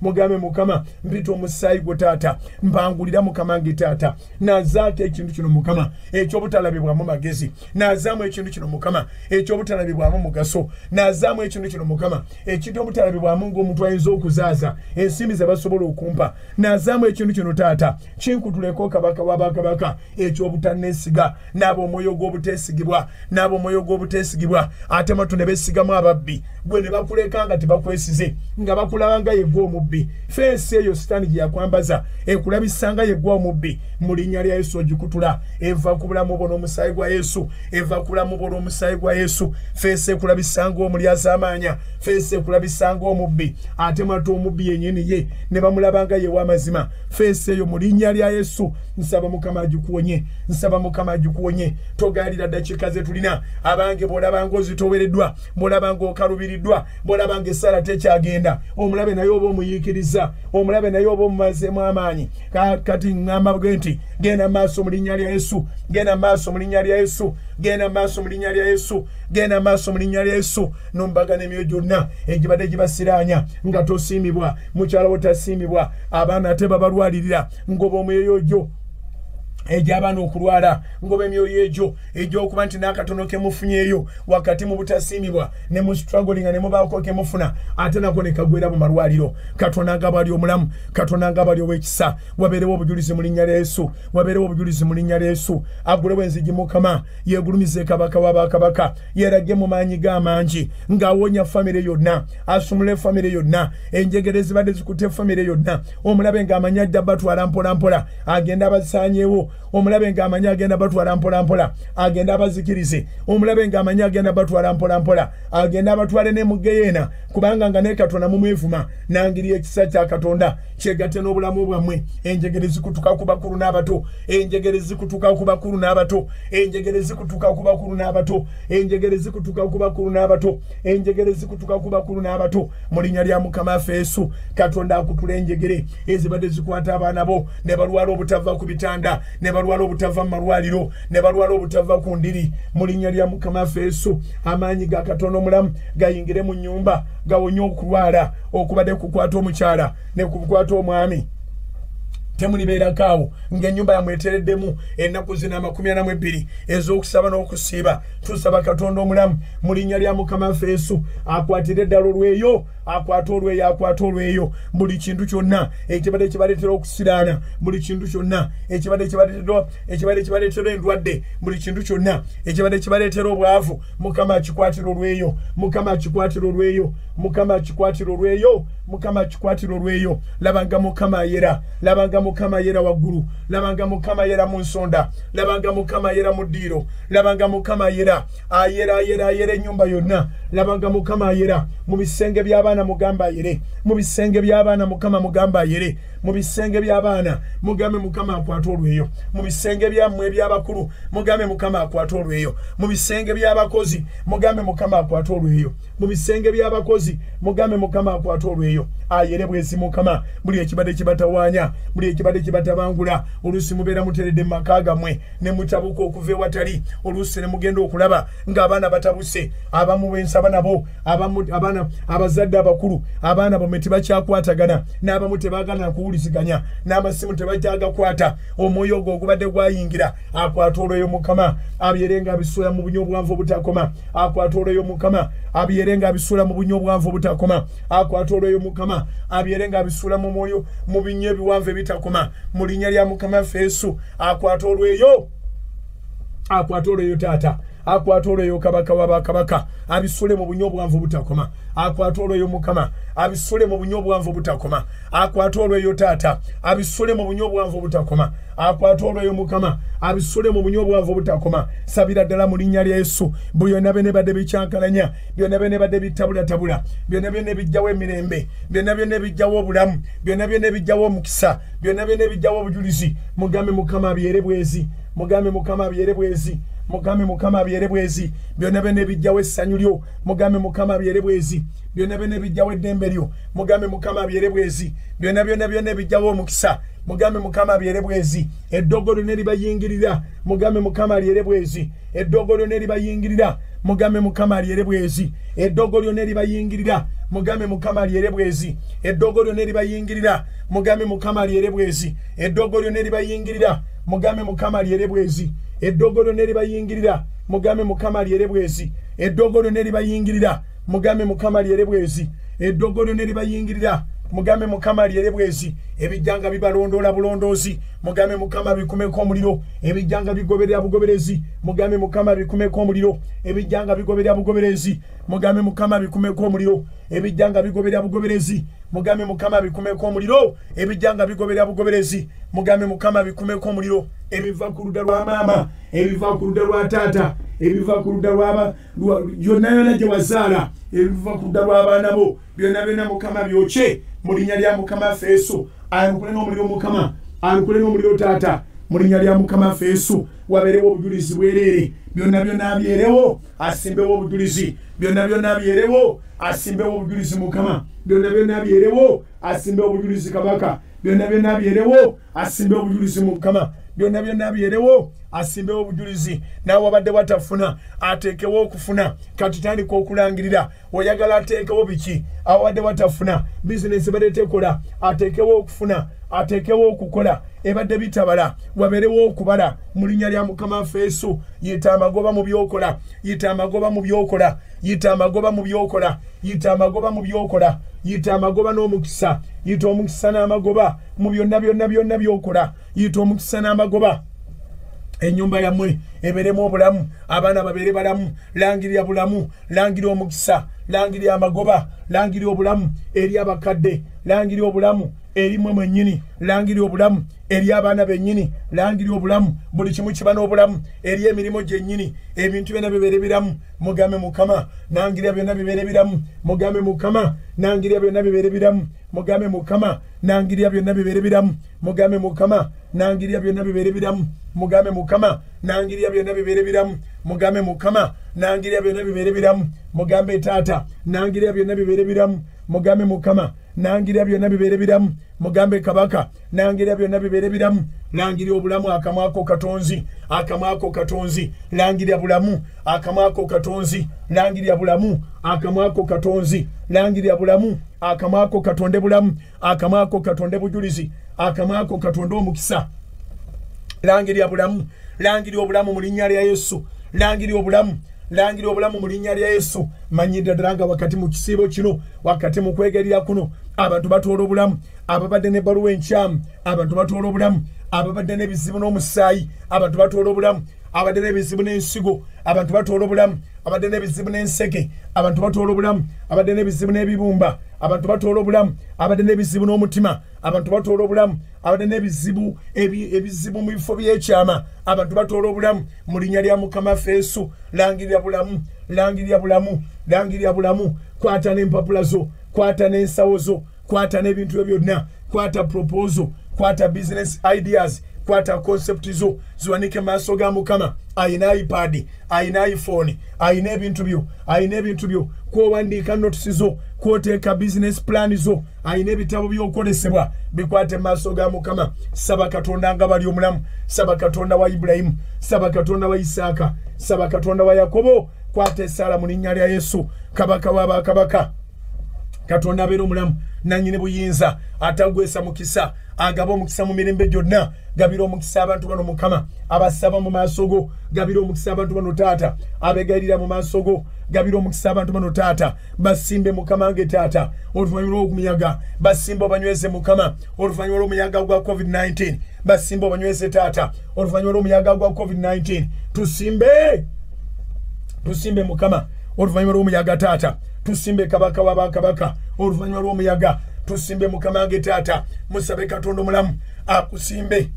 mugambe Mukama mpita omusaayi gwo taata taata mpangulira mukama nge taata nazaako ekintu kino mukama ekyobutalabibwamu magezi nazaamu ekintu kino mukama ekyobutalabibwamu mugaso nazaamu ekintu kino mukama ekintu obutalabibwamu ng'omuntu ayinza okuzaaza ensimbi ze basobola okumpa nazaamu ekintu kino taata kinkutuleko kabaka wabakabaka ekyobutanneesiga n'abo omwoyo gw'obuteesigibwa n'abo omwoyo gw'obuteesigibwa ate matu ne beesigamu ababbi gwe ne bakuleka nga tebakwesize nga bakulaba nga yegwa omubbi feesi eyo sitaani gye yakwambaza ekulabisa nga yegwa omubbi mu linnya lya Yesu ogikutula eva ku bulamu bwo n'omusaayi gwa Yesu eva ku bulamu bwo n'omusaayi gwa Yesu feesi ekulabisa ng'omulyaza amaanya feesi ekulabisa ng'omubbi ate matu omubbi yennyini ye ne bamulaba nga yewa amazima feesi eyo mu linnya lya Yesu nsaba mukama agikuwonye nsaba mukama agikuwonye togaalira ddakiika ze tulina abange bw'olaba ng'ozitowereddwa bw'olaba ng'okalubiriddwa bw'olaba ng'essaala tekyagenda omulabe naye oba omuyiikiriza omulabe naye oba omumazeemu amaanyi kati ŋŋamba bwe nti genda maaso mu linnya lya Yesu genda maaso mu linnya lya Yesu genda maaso mu linnya lya Yesu genda maaso mu linnya lya Yesu n'ombaga n'emyoyo gyonna egibadde gibasiraanya nga tosiimibwa mukyala wo tasiimibwa abaana ate babalwalirira ngoba omwoyo gyo egy'abaana okulwala ngoba emyoyo egyo egy'okuba nti n'akatono ke mufunyeeyo wakati mu butasiimibwa ne mu struggling ne mubaako ke mufuna ate nako ne kagwera mu malwaliro katonda nga bw'ali omulamu katonda nga bw'ali ow'ekisa wabeerewo obujulizi mu linnya lya Yesu wabeerewo obujulizi mu linnya lya Yesu agulewo enzigi mukama yeegulumize kabaka w'abakabaka yeerage mu maanyi g'amangi ng'awonya famire yonna asumule famire yonna enjegere zibadde zikutte famire yonna omulabe ng'amanya ajja batwala mpola mpola agenda abasaanyeewo omulabe ng'amanya agenda batwala mpola mpola agenda abazikirize omulabe ng'amanya agenda batwala mpola mpola agenda abatwale ne mu geyeena kubanga nga ne katonda mumwevuma nangiri ekisa kya katonda kyegatte n'obulamu bwammwe enjegere zikutuka ku bakulu n'abato enjegere zikutuka ku bakulu n'abato enjegere zikutuka ku bakulu n'abato enjegere zikutuka ku bakulu n'abato enjegere zikutuka ku bakulu n'abato mu linnya lya mukama waffe Yesu katonda akutula enjegere ezibadde zikwata abaana bo ne balwala obutava ku bitanda ne balwala obutava mu malwaliro ne balwala obutava ku ndiri mu linnya lya mukama waffe Yesu amaanyi ga katonda omulamu gayingire mu nnyumba gawonye okulwala okubadde kukwata omukyala ne kukwata omwami temulibeerakaawo ng'ennyumba yamwetereddemu ennaku zina 42 ez'okusaba n'okusiiba tusaba katonda omulamu mu linnya lya mukama waffe Yesu akwatire eddalo olweyo akwata olweyo akwata olweyo buli kintu kyonna ekibadde kibaleetera okusiraana buli kintu kyonna ekibadde kibaleetera endwadde buli kintu kyonna ekibadde kibaleetera obwavu mukama akikwatira olweyo mukama akikwatira olweyo mukama akikwatira olweyo mukama akikwatira olweyo labanga mukama ayera labanga mukama ayera waggulu labanga mukama ayera mu nsonda labanga mukama ayera mu ddiiro labanga mukama ayera ennyumba yonna labanga mukama ayera mu bisenge by'abaana mugamba ayere mu bisenge by'abaana mukama mugamba ayere mu bisenge by'abaana mugambe mukama akwata olweyo mu bisenge byammwe eby'abakulu mugambe mukama akwata olweyo mu bisenge by'abakozi mugambe mukama akwata olweyo mu bisenge by'abakozi mugambe mukama akwata olweyo ayere bwezi mukama buli ekibadde kibatawaanya buli ekibadde kibatabangula oluusi mubeera muteredde mu maka gammwe ne mutabuka okuva ewatali oluusi ne mugenda okulaba ng'abaana batabuse abamu bensaba nabo abaana abazadde abakulu abaana bomwe tebakyakwatagana n'abamu tebaagala kuwuliziganya n'amasimu tebakyagakwata omwoyo ogwo ogubadde gwayingira akwata olweyo mukama abyere nga abisuula mu bunyo obwanvu obutakoma akwata olweyo mukama abyere nga abisuula mu bunyo obwanvu obutakoma akwata olweyo mukama abyere nga abisuula mu mwoyo mu binyo ebiwanvu ebitakoma mu linnya lya mukama waffe Yesu akwata olweyo taata akwata olweyo kabaka w'abakabaka abisule mu bunyo obwanvu butakoma akwata olweyo mukama abisule mu bunyo obwanvu butakoma akwata olweyo taata abisule mu bunyo obwanvu butakoma akwata olweyo mukama abisule mu bunyo obwanvu butakoma sabira ddala mu linnya lya Yesu byonna byonna badde bikyankalanya byonna byonna badde bitabulatabula byonna byonna bijjawo emirembe byonna byonna bijjawo obulamu byonna byonna bijjawo omukisa byonna byonna bijjawo obujulizi mugambe mukama abyere bwezi mugambe mukama abyere bwezi mugambe mukama abyere bwezi byonna byonna bijjawo essanyu lyo mugambe mukama abyere bwezi byonna byonna bijjawo eddembe lyo mugambe mukama abyere bwezi byonna byonna bijjawo omukisa mugambe mukama abyere bwezi eddogo lyonna eribayingirira mugambe mukama alyere bwezi eddogo lyonna eribayingirira mugambe mukama alyere bwezi eddogo lyonna eribayingirira mugambe mukama alyere bwezi eddogo lyonna eribayingirira mugambe mukama alyere bwezi eddogo lyonna eribayingirira mugambe mukama alyere bwezi eddogo lyonna eribayingirira mugambe mukama alyere bwezi eddogo lyonna eribayingirira mugambe mukama alyere bwezi eddogo lyonna eribayingirira mugambe mukama alyere bwezi ebijjanga bibalondoola bulondoozi mugambe mukama bikumeko omuliro ebijjanga bigoberera bugoberezi mugambe mukama bikumeko omuliro ebijjanga bigoberera bugoberezi mugambe mukama bikumeko omuliro ebijjanga bigoberera bugoberezi mugambe mukama bikumeko omuliro ebijjanga bigoberera bugoberezi mugambe mukama bikumeko omuliro ebiva ku ludda lwa maama ebiva ku ludda lwa taata ebiva ku ludda lwaba yonna yonna gye wazaala ebiva ku ludda lw'abaana bo byonna byonna mukama byokye mu linnya lya mukama waffe Yesu ayamukule n'omuliro mukama ayamukule n'omuliro taata mu linnya lya mukama waffe Yesu wabeerewo obujulizi bwereere byonna byonna abyerewo asimbewo obujulizi byonna byonna abyerewo asimbewo obujulizi mukama byonna byonna abyerewo asimbewo obujulizi kabaka byonna byonna abyerewo asimbewo obujulizi mukama byonna byonna abyerewo asimbewo obujulizi naawe wabadde watafuna ateekewo okufuna katutandika okulangirira oyagala ateekewo biki awabadde watafuna bizinesi badde tekola ateekewo okufuna ateekewo okukola ebadde bitabala wabeerewo okubala mu linnya lya mukama waffe Yesu yita amagoba mu byokola yita amagoba mu byokola yita amagoba mu byokola yita amagoba mu byokola yita amagoba n'omukisa yita omukisa n'amagoba mu byonna byonna byonna byokola yita omukisa n'amagoba ennyumba yammwe ebeeremu obulamu abaana babeere balamu langirira bulamu langirira omukisa langirira amagoba langirira obulamu eri abakadde langirira obulamu eri mmwe mwennyini langirira obulamu eri abaana bennyini langirira obulamu buli kimu kiba n'obulamu eri emirimu gyennyini ebintu byonna bibeere biramu mugambe mukama nangirira byonna bibeere biramu mugambe mukama nangirira byonna bibeere biramu mugambe mukama nangirira byonna bibeere biramu mugambe mukama nangirira byonna bibeere biramu mugambe mukama nangirira byonna bibeere biramu mugambe mukama nangirira byonna bibeere biramu mugambe taata nangirira byonna bibeere biramu mugambe mukama nangirira byonna bibeere biramu mugambe kabaka nangirira byonna bibeere biramu langirira obulamu akamwako katonzi akamwako katonzi langirira bulamu akamwako katonzi langirira bulamu akamwako katonzi langirira bulamu akamwako katonde bulamu akamwako katonde bujulizi akamwako katonde omukisa langirira bulamu langirira obulamu mu linnya lya Yesu langirira obulamu langirira obulamu mu linnya lya Yesu manyidde ddala nga wakati mu kisiibo kino wakati mu kwegerera kuno abantu batoola obulamu ababadde n'ebbaluwa enkyamu abantu batoola obulamu ababadde n'ebizibu n'omusaayi abantu batoola obulamu abadde n'ebizibu n'ensigo abantu batoola obulamu abadde n'ebizibu n'enseke abantu batoola obulamu abadde n'ebizibu n'ebibumba abantu batoola obulamu abadde n'ebizibu n'omutima abantu batoola obulamu abadde n'ebizibu ebizibu mu bifo by'ekyama abantu batoola obulamu mu linnya lya mukama waffe Yesu langirira bulamu langirira bulamu langirira bulamu kwata n'empapula zo kwata n'ensawo zo kwata n'ebintu byo byonna kwata proposal kwata business ideas kwata concept zo ziwanike maaso ga mukama ayina iPad ayina iPhone ayina ebintu byo kwowandiika notice zo kwoteeka business plan zo ayina ebitabo by'okolesebwa bikwate maaso ga mukama saba katonda nga bali omulamu saba katonda wa Ibrahimu saba katonda wa Isaaka saba katonda wa Yakobo kwata Esala mu linnya lya Yesu kabaka w'abakabaka katonda abeera omulamu nanyini buyinza atagwesa mukisa agaba omukisa mu mirembe gyonna gabira omukisa abantu bano mukama abasaba mu maaso go gabira omukisa abantu bano taata abegayirira mu maaso go gabira omukisa abantu bano taata basimbe mukama nge taata oluvannyuma lw'omuyaga basimbe obanyweze mukama oluvannyuma lw'omuyaga gwa COVID-19 basimbe obanyweze taata oluvannyuma lw'omuyaga gwa COVID-19 tusimbe mukama oluvannyuma lw'omuyaga taata tusimbe kabaka w'abakabaka oluvannyuma lw'omuyaga tusimbe mukama nge taata musabe katonda omulamu akusimbe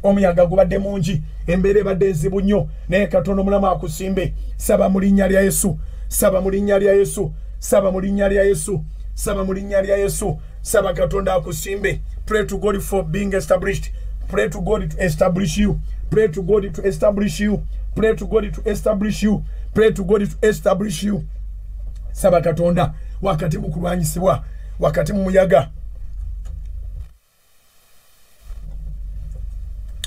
omuyaga gubadde mungi embeera ebadde enzibu nnyo naye katonda omulamu akusimbe saba mu linnya lya Yesu saba mu linnya lya Yesu saba mu linnya lya Yesu saba mu linnya lya Yesu saba katonda akusimbe pray to God for being established pray to God to establish you pray to God to establish you pray to God to establish you pray to God to establish you saba katonda wakati mu kulwanyisibwa wakati mu muyaga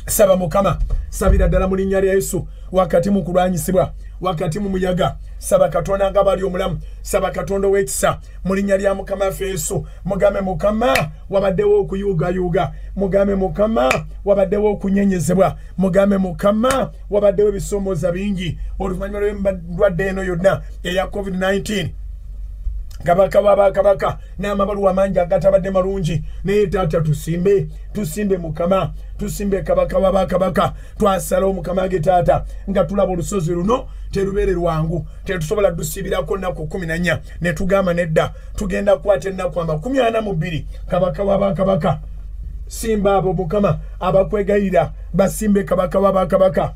saba mukama sabira ddala mu linnya lya Yesu wakati mu kulwanyisibwa wakati mu muyaga saba katonda nga bali omulamu saba katonda w'ekisa mu linnya lya mukama waffe Yesu mugambe mukama wabaddewo okuyuugayuuga mugambe mukama wabaddewo okunyenyezebwa mugambe mukama wabaddewo ebisoomooza bingi oluvannyuma lw'endwadde eno yonna eya COVID-19 kabaka wabakabaka n'amabaluwa mangi agatabadde malungi naye taata tusimbe mukama tusimbe kabaka wabakabaka twasalawo mukama ge taata nga tulaba olusozi luno terubeere lwangu tetusobola dusibirako nnaku 14 ne tugamba nedda tugenda kukwata ennaku 42 kabaka wabakabaka simba abo mukama abakwegayirira basimbe kabaka wabakabaka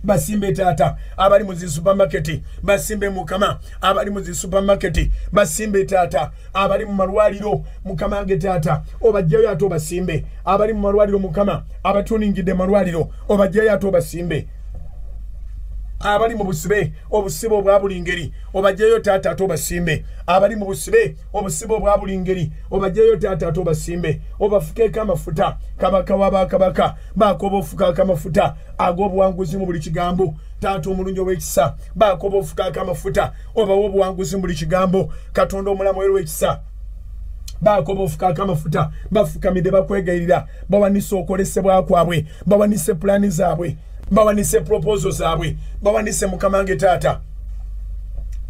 basimbe tata abali mu supermarket basimbe mukama abali mu supermarket basimbe tata abali mu malwaliro mukama ge tata obajjayo ato basimbe abali mu malwaliro mukama abatuningide malwaliro obajjayo ato basimbe abali mu busibe obusibe obwa buli ngeri obajjayo tata ato basimbe abali mu busibe obusibe obwa buli ngeri obajjayo tata ato basimbe obafukeeko amafuta kabaka wabakabaka bakoba ofukaako amafuta ag'obuwanguzi mu buli kigambo taata omulungi ow'ekisa bakoba ofukaako amafuta obawa obuwanguzi mu buli kigambo katonda omulamu w'ekisa bakoba ofukaako amafuta bafukamidde bakwegayirira bawanise okolesebwa kwabwe bawanise pulaani zaabwe bawanise proposal zaabwe bawanise mukama nge taata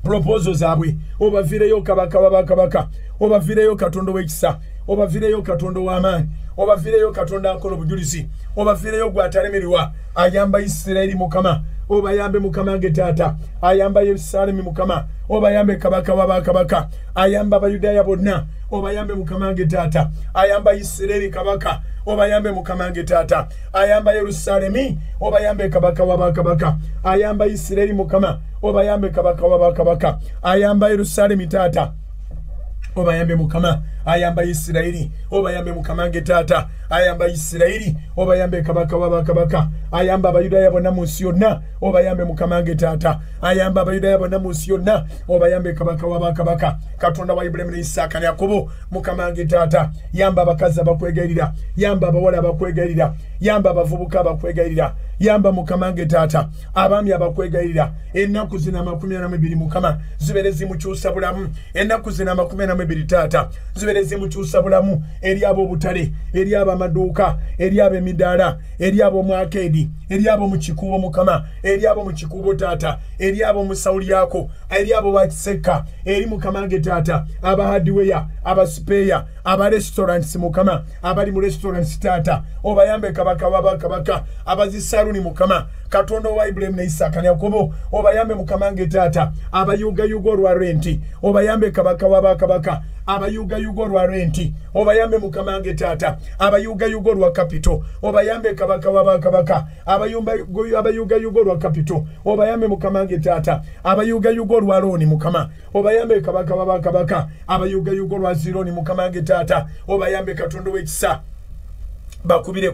proposal zaabwe obavireyo kabaka wabakabaka obavireyo katonda w'ekisa obavireyo katonda w'amaanyi obavireyo katonda akola obujulizi obavireyo gwatalemerwa ayamba Isirayiri mukama obayambe mukama nge taata ayamba Yerusalemu mukama obayambe kabaka wabakabaka ayamba abayudaaya bonna obayambe mukama nge taata ayamba Isirayiri kabaka obayambe mukama nge taata ayamba Yerusalemu obayambe kabaka wabakabaka ayamba Isirayiri mukama obayambe kabaka wabakabaka ayamba Yerusalemu taata obayambe mukama ayamba Isirayiri obayambe mukama nge taata ayamba Isirayiri obayambe kabaka wabakabaka ayamba abayudaaya bonna mu nsi yonna obayambe mukama nge taata ayamba abayudaaya bonna mu nsi yonna obayambe kabaka wabakabaka katonda wa Ibulayimu ne Isaaka ne Yakobo mukama nge taata yamba abakazi abakwegayirira yamba abawala abakwegayirira yamba abavubuka abakwegayirira yamba mukama nge taata abaami abakwegayirira ennaku zina 42 mukama zibeere zimukyusa bulamu ennaku zina 42 taata zibeere zimukyusa bulamu eri ab'obutale eri ab'amaduuka eri ab'emidaala eri ab'omwakeedi eri ab'omu kikuubo mukama eri ab'omu kikuubo taata eri ab'omu sawulyako eri ab'obwakisekka eri mukama nge taata aba hardware abasipeya aba restaurants mukama abali mu restaurants taata obayambe kabaka wabakabaka abazisaluni mukama katonda wa Ibulayimu ne Isaaka ne Yakobo obayambe mukama nge taata abayugayuga olwa renti obayambe kabaka wabakabaka abayugayuga olwa renti obayambe mukama nge taata abayugayuga olwa kapito obayambe kabaka wabakabaka abayugayuga olwa kapito obayambe mukama nge taata abayugayuga olwa looni mukama obayambe kabaka wabakabaka abayugayuga olwa zironi mukama nge taata obayambe katonda w'ekisa bakubire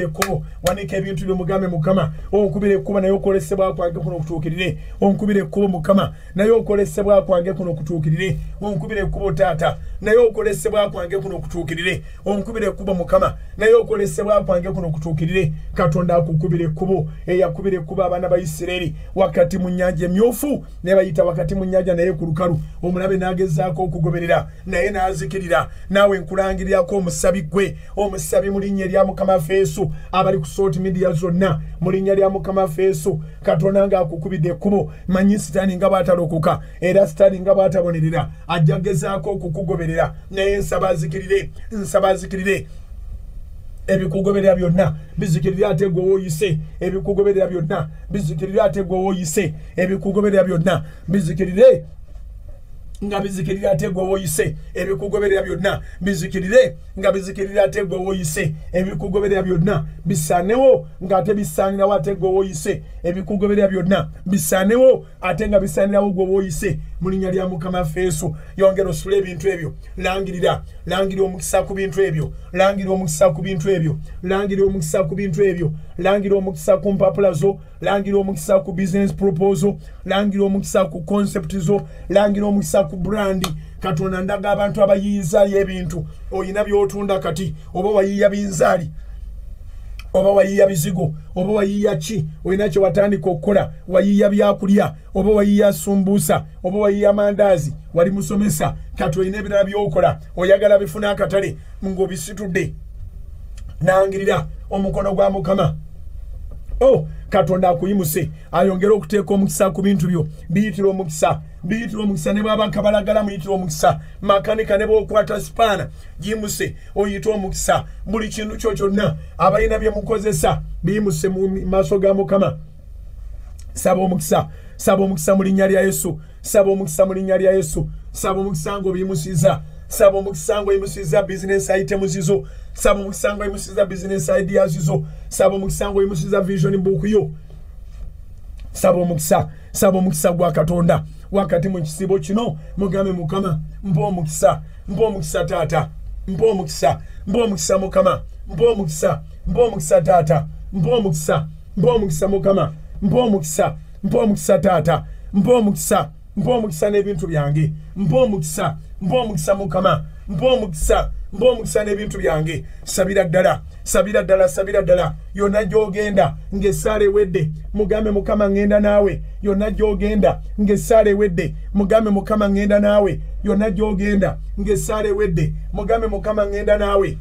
kubo wanika ebintu byo mugambe mukama onkubire kubo naye okolesebwa kwange kuno kutuukirire onkubire kubo mukama naye okolesebwa kwange kuno kutuukirire onkubire kubo taata naye okolesebwa kwange kuno kutuukirire onkubire kubo mukama naye okolesebwa kwange kuno kutuukirire katonda akukubire kubo eyakubire kubo abaana ba Isirayiri wakati mu nnyanja emyufu ne bayita wakati mu nnyanja naye ku lukalu omulabe n'agezaako okugoberera naye n'azikirira naawe nkulangirirako omusabi gwe omusabi mu linnya lya mukama waffe Yesu abali ku social media zonna mu linnya lya mukama waffe Yesu katonda nga akukubidde ekkubo manyi sitaani nga bw'atalokoka era sitaani nga bw'atabonerera ajja gezaako okukugoberera naye nsaba azikirire ebikugoberera byonna bizikirira ate gwe wooyise ebikugoberera byonna bizikirira ate gwe wooyise ebikugoberera byonna bizikirire nga bizikirira ate gwe wooyise ebikugoberera byonna bizikirire nga bizikirira ate gwe wooyise ebikugoberera byonna bisaanewo nga ate bisaanirawo ate gwe wooyise ebikugoberera byonna bisaanewo ate nga bisaanirawo gwe wooyise mu linnya lya mukama waffe Yesu yongera osule ebintu ebyo langira omukisa ku bintu ebyo langira omukisa ku bintu ebyo langira omukisa ku bintu ebyo langira omukisa ku mpapula zo langira omukisa ku business proposal langira omukisa ku concept zo langira omukisa ku brandi katonda ndaga abantu abayiyizaali ebintu oyina by'otunda kati oba wayiya binzaali oba wayiya bizigo oba wayiya ki olina kye watandika okukola wayiya byakulya oba wayiya sumbuusa oba wayiya mandazi wali musomesa kati olina ebirala byokola oyagala bifuna akatale ng'obisitudde nangirira omukono gwa Mukama Katonda akuyimuse ayongera okuteeka omukisa ku bintu byo biyitira omukisa ne bwaba kabalagala muyitira omukisa makanika ne bwokwata sipaana giyimuse oyita omukisa buli kintu kyo kyonna abalina bye mukozesa biyimuse mu maaso ga Mukama saba omukisa mu linnya lya Yesu saba omukisa mu linnya lya Yesu saba omukisa ng'obiyimusiza saba omukisa ng'oyimusiza business items zo saba omukisa ng'oyimusiza business ideas zo saba omukisa ng'oyimusiza vision book yo saba omukisa gwa Katonda wakati mu kisibo kino mugambe Mukama mpa omukisa taata mpa omukisa Mukama mpa omukisa taata mpa omukisa Mukama mpa omukisa taata mpa omukisa n'ebintu byange mpa omukisa Mukama mpa omukisa n'ebintu byange sabira ddala yonna gy'ogenda ng'essaala ewedde mugambe Mukama ngenda naawe yonna gy'ogenda ng'essaala ewedde mugambe Mukama ngenda naawe yonna gy'ogenda ng'essaala ewedde mugambe Mukama ngenda naawe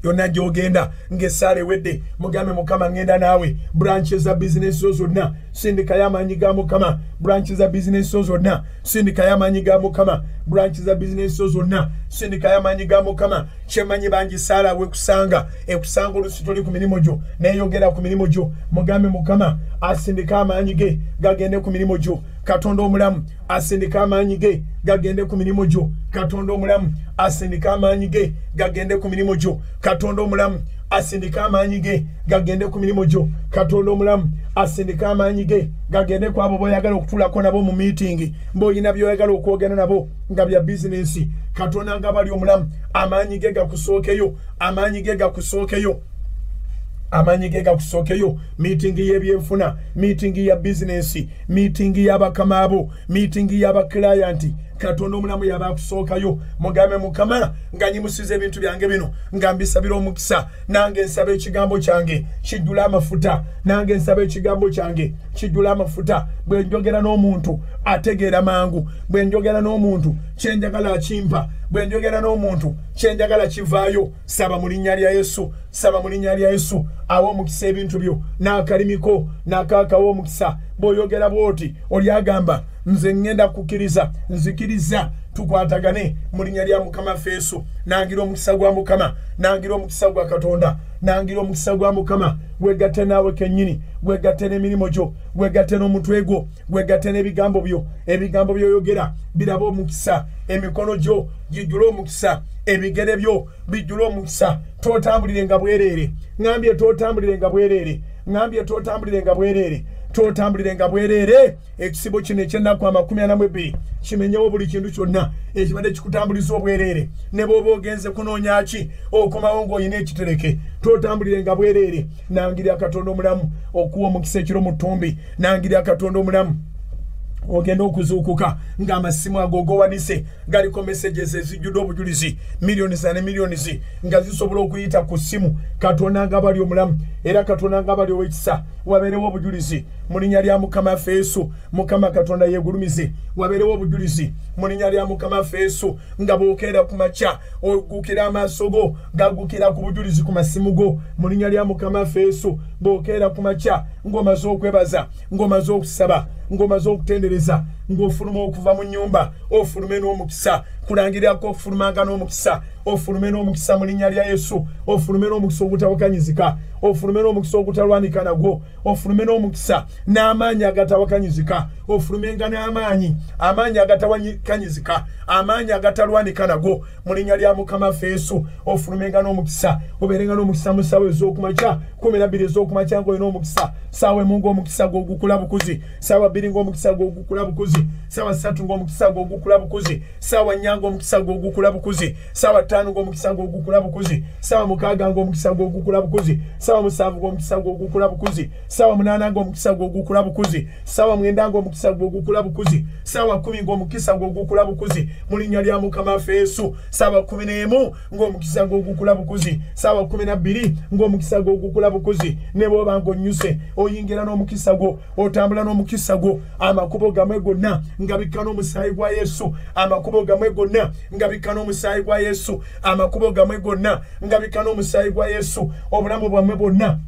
yonna gy'ogenda ng'essaala ewedde mugambe Mukama ngenda naawe branches za business zo zonna sindika y'amaanyi ga Mukama branches za business zo zonna sindika y'amaanyi ga Mukama branches za business zo zonna sindika y'amaanyi ga Mukama kyemanyi bangi saala ekusanga olusi toli ku mirimu gyo neeyogera ku mirimu gyo mugambe Mukama asindika amaanyi ge gagende ku mirimu gyo Katonda omulamu asindika amaanyi ge gagende ku mirimu gyo Katonda omulamu asindika amaanyi ge gagende ku mirimu gyo Katonda omulamu asindika amaanyi ge gagende ku mirimu gyo Katonda omulamu asindika amaanyi ge gagende ku abo boyagala okutulako nabo mu meeting mboyina byoyagala okwogera nabo nga bya business Katonda nga bali omulamu amaanyi ge gakusookeyo meeting y'ebyenfuna meeting ya business meeting y'abakamaabo meeting y'abaclient Katonda omulamu yabakusookayo mugambe Mukama nga nyimusiza ebintu byange bino nga mbisabira omukisa nange nsaba ekigambo kyange kijjula amafuta nange nsaba ekigambo kyange kijjula amafuta bwe njogera n'omuntu ategeera mangu bwe njogera n'omuntu kyenjagala akimpa bwe njogera n'omuntu kyenjagala kivaayo saba mu linnya lya Yesu awo omukisa ebintu byo n'akalimiko n'akaakawo omukisa bw'oyogera bw'oti oli agamba nze ngenda kukkiriza nzikiriza tukwatagane mu linnya lya Mukama Yesu nangira omukisa gwa Mukama nangira omukisa gwa Katonda nangira omukisa gwa Mukama wegatte naawe kennyini wegatte n'emirimu gyo wegatte n'omutwe gwo wegatte n'ebigambo byoyogera biraba omukisa emikono gyo gijjula omukisa ebigere byo bijjula omukisa totambulirenga bwereere ngambye totambulirenga bwereere ekisibo kino ekyennaku 42 kimenyewo buli kintu kyonna ekibadde kikutambuliza obwereere ne bw'oba ogenze kunoonya ki okomawo ng'olina ekitereke totambulirenga bwereere nangirira Katonda omulamu okuwa omukisa ekiro mu ttumbi nangirira Katonda omulamu ogenda okuzuukuka ng'amasimu ago gowanise galiko messages ezijjudde obujulizi millions and millions nga zisobola okuyita ku ssimu Katonda nga bali omulamu era Katonda nga bali ow'ekisa wabeerewo obujulizi mu linnya lya Mukama Yesu Mukama Katonda yeegulumize wabeerewo obujulizi mu linnya lya Mukama Yesu nga bw'okeera ku makya ogukira amaaso go gagukira ku bujulizi ku masimu go mu linnya lya Mukama Yesu bw'okeera ku makya ng'omaze okwebaza ng'omaze okusaba ng'omaze okutendereza ng'ofuluma okuva mu nnyumba ofulume n'omukisa kulangirirako okufulumanga n'omukisa ofulume n'omukisa mu linnya lya Yesu ofulume n'omukisa ogutawakanyizika ofulume n'omukisa ogutalwanika nagwo ofulume n'omukisa n'amaanyi agatawakanyizika ofulumenga n'amaanyi agatawakanyizika amaanyi agatalwanika nago mu linnya lya Mukama Yesu ofulumenga n'omukisa obeerenga n'omukisa mu ssaawa ez'okumakya 12 ez'okumakya ng'olina omukisa ssaawa emu ng'omukisa gw'ogukula bukuzi ssaawa 2 ng'omukisa gw'ogukula bukuzi ssaawa 3 ng'omukisa gw'ogukula bukuzi ssaawa 4 nga omukisa gw'ogukula bukuzi sawa 5 ng'omukisa gw'ogukula bukuzi sawa 6 ng'omukisa gw'ogukula bukuzi sawa 7 ng'omukisa gw'ogukula bukuzi sawa 8 ng'omukisa gw'ogukula bukuzi sawa 9 ng'omukisa gw'ogukula bukuzi sawa 10 ng'omukisa gw'ogukula bukuzi mu linnya lya Mukama waffe Yesu sawa 11 ng'omukisa gw'ogukula bukuzi sawa 12 ng'omukisa gw'ogukula bukuzi ne bw'oba ng'onnyuse oyingira n'omukisa gwo otambula n'omukisa gwo amakubo gamwe gonna nga bikka n'omusaayi gwa Yesu amakubo gamwe gonna nga bikka n'omusaayi gwa Yesu amakubo gamwe gonna nga bikka n'omusaayi gwa Yesu obulamu bwammwe bwonna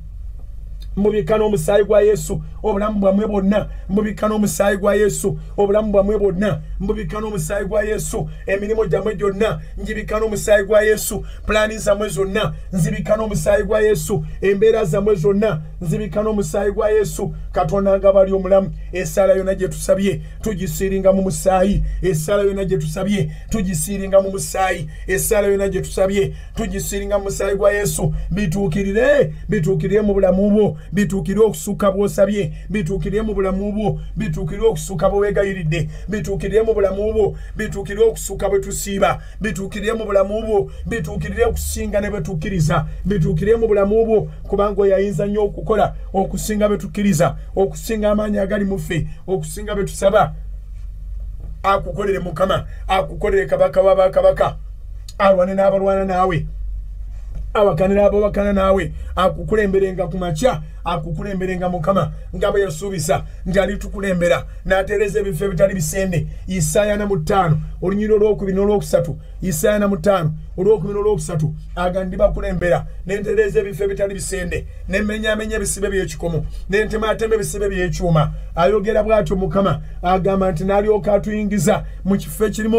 mubika n'omusaayi gwa Yesu obulamu bwammwe bwonna mubika n'omusaayi gwa Yesu obulamu bwammwe bwonna mubika n'omusaayi gwa Yesu emirimu gyammwe gyonna ngibika n'omusaayi gwa Yesu plani zammwe zonna nzibika n'omusaayi gwa Yesu embeera zammwe zonna nzibika n'omusaayi gwa Yesu Katonda nga bali omulamu essala yonna gye tusabye tugisiiringa mu musaayi essala yonna gye tusabye tugisiiringa mu musaayi essala yonna gye tusabye tugisiiringa mu musaayi gwa Yesu bituukirire mu bulamu bwo bituukirire okusukka bw'osabye bituukirire mu bulamu bwo bituukirire okusukka bwewegayiridde bituukirire mu bulamu bwo bituukirire okusukka bwe tusiiba bituukirire mu bulamu bwo bituukirire okusinga ne bwe tukkiriza bituukirire mu bulamu bwo kubanga oyayinza nnyo okukola okusinga bwe tukkiriza okusinga amaanyi agali mu ffe okusinga bwe tusaba akukolere Mukama akukolere kabaka w'abakabaka alwane n'abalwana naawe abakanira ababakana naawe akukulemberenga ku makya akukulemberenga Mukama nga bwe yasuubisa nti alitukulembera n'atereeza ebifo ebitali bisende Isaaya 5 olunyiri olw'okubiri n'olwokusatu Isaaya 5 olw'okubiri n'olwokusatu aga ndibakulembera n'entereeza ebifo ebitali bisende n'emmenyaamenya ebisibe by'ekikomo n'entemaatema ebisibe by'ekyuma ayogera bw'atyo Mukama agamba nti n'alyoka atuyingiza mu kifo ekirimu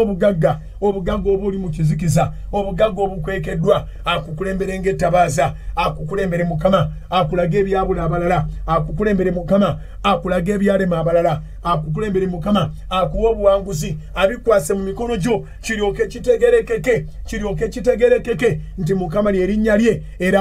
obugagga obuli mu kizikiza obugagga obukwekeddwa akukulembere ng'ettabaaza akukulembere Mukama akulage ebyabula abalala akukulembere Mukama akulage ebyalema abalala akukulembere Mukama akuwa obuwanguzi abikwase mu mikono gyo kiryoke kitegerekeke nti Mukama lye linnya lye era